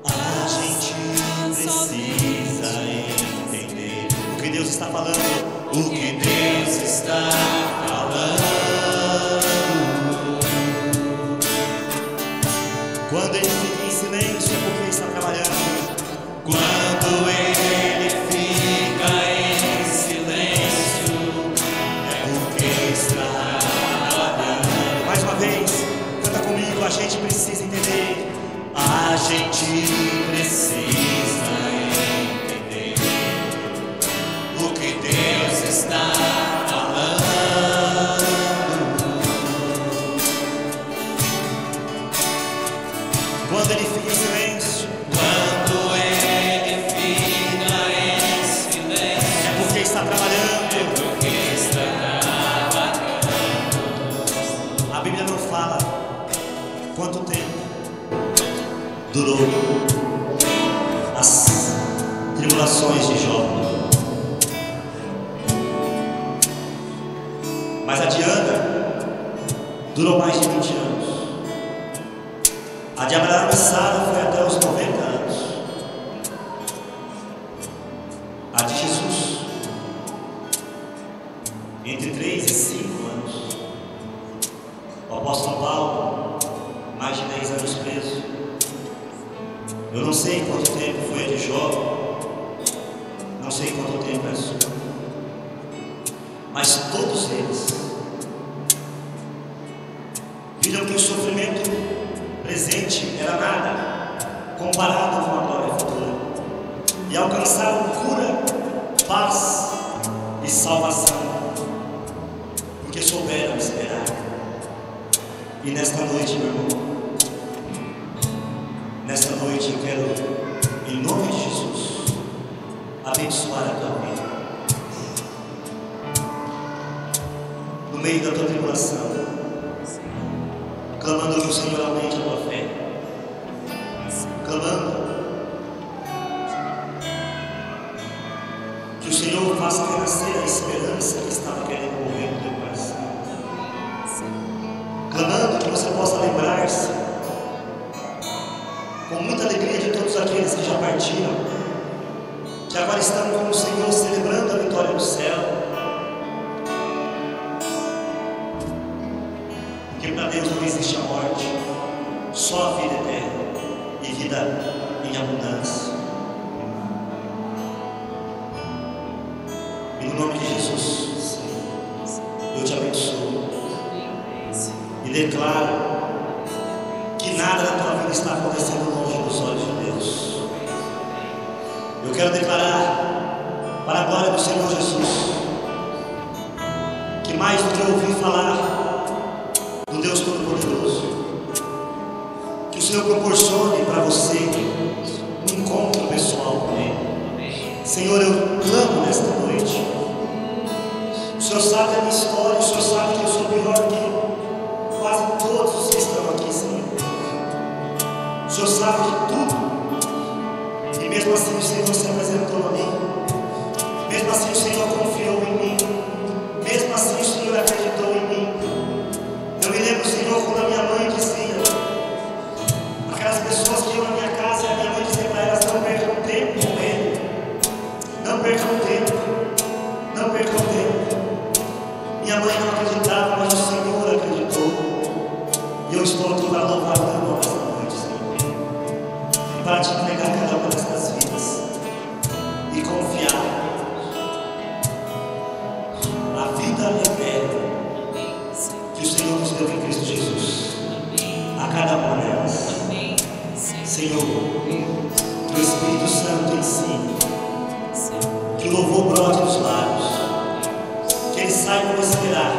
A gente precisa entender o que Deus está falando, o que Deus está falando. Quando Ele fica em silêncio é porque está trabalhando. Quando Ele fica em silêncio é porque está trabalhando. Mais uma vez, canta comigo, a gente precisa entender. A gente precisa entender o que Deus está falando. Quando Ele fica em silêncio, quando Ele fica em silêncio, é porque está trabalhando. É porque está trabalhando. A Bíblia não fala quanto tempo durou as tribulações de Jó, mas a de Ana durou mais de 20 anos. A de Abraão e Sara foi até os 90 anos. A de Jesus entre 3 e 5 anos. O apóstolo Paulo, mais de 10 anos preso. Eu não sei quanto tempo foi a de Jó, não sei quanto tempo é a sua, mas todos eles viram que o sofrimento presente era nada comparado com a glória futura, e alcançaram cura, paz e salvação, porque souberam esperar. E nesta noite, meu irmão, nesta noite eu quero, em nome de Jesus, abençoar a tua vida. No meio da tua tribulação, clamando que o Senhor aumente a tua fé, clamando que o Senhor faça renascer a esperança que estava querendo morrer no teu coração, clamando que você possa lembrar-se com muita alegria de todos aqueles que já partiram, que agora estão com o Senhor celebrando a vitória do céu. Porque para Deus não existe a morte, só a vida eterna e vida em abundância. E no nome de Jesus, eu te abençoo e declaro que nada na tua vida está acontecendo longe dos olhos de Deus. Eu quero declarar, para a glória do Senhor Jesus, que mais do que ouvir falar do Deus Todo-Poderoso, que o Senhor proporcione para você um encontro pessoal com Ele. Senhor, eu clamo nesta noite. O Senhor sabe a minha história, o Senhor sabe que eu sou pior que quase todos os que estão aqui, Senhor. O Senhor sabe de tudo. E mesmo assim o Senhor se apresentou a mim. Mesmo assim o Senhor confiou em mim. Mesmo assim o Senhor acreditou em mim. Eu me lembro, Senhor, quando a minha mãe dizia, aquelas pessoas que iam na minha casa, a minha mãe dizia para elas: não percam tempo com Ele. Não percam tempo. Não percam tempo. Minha mãe não acreditava, mas o Senhor acreditou. E eu estou aqui para louvar o teu nome esta noite, Senhor. E para te entregar cada uma destas vidas. E confiar na vida eterna que o Senhor nos deu em Cristo Jesus. A cada uma delas. Senhor, que o Espírito Santo ensine. Que o louvor brote dos lábios. Que eles saibam esperar.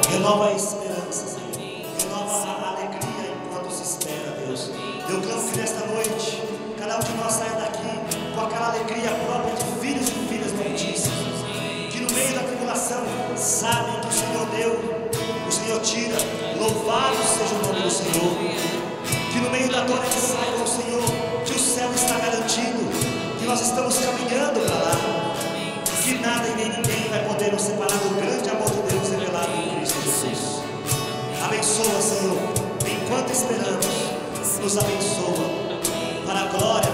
Renova a esperança, Senhor. Renova a alegria enquanto se espera, Deus. Eu clamo que nesta noite cada um de nós saia daqui com aquela alegria própria de filhos e filhas benditas, que no meio da tribulação sabem que o Senhor deu, o Senhor tira. Louvado seja o nome do Senhor. Que no meio da dor eles saibam, Senhor, que o céu está garantido, que nós estamos caminhando para lá, que nada e nem ninguém vai poder nos separar do grande amor de Deus revelado em Cristo Jesus. Abençoa, Senhor, enquanto esperamos, nos abençoa, para a glória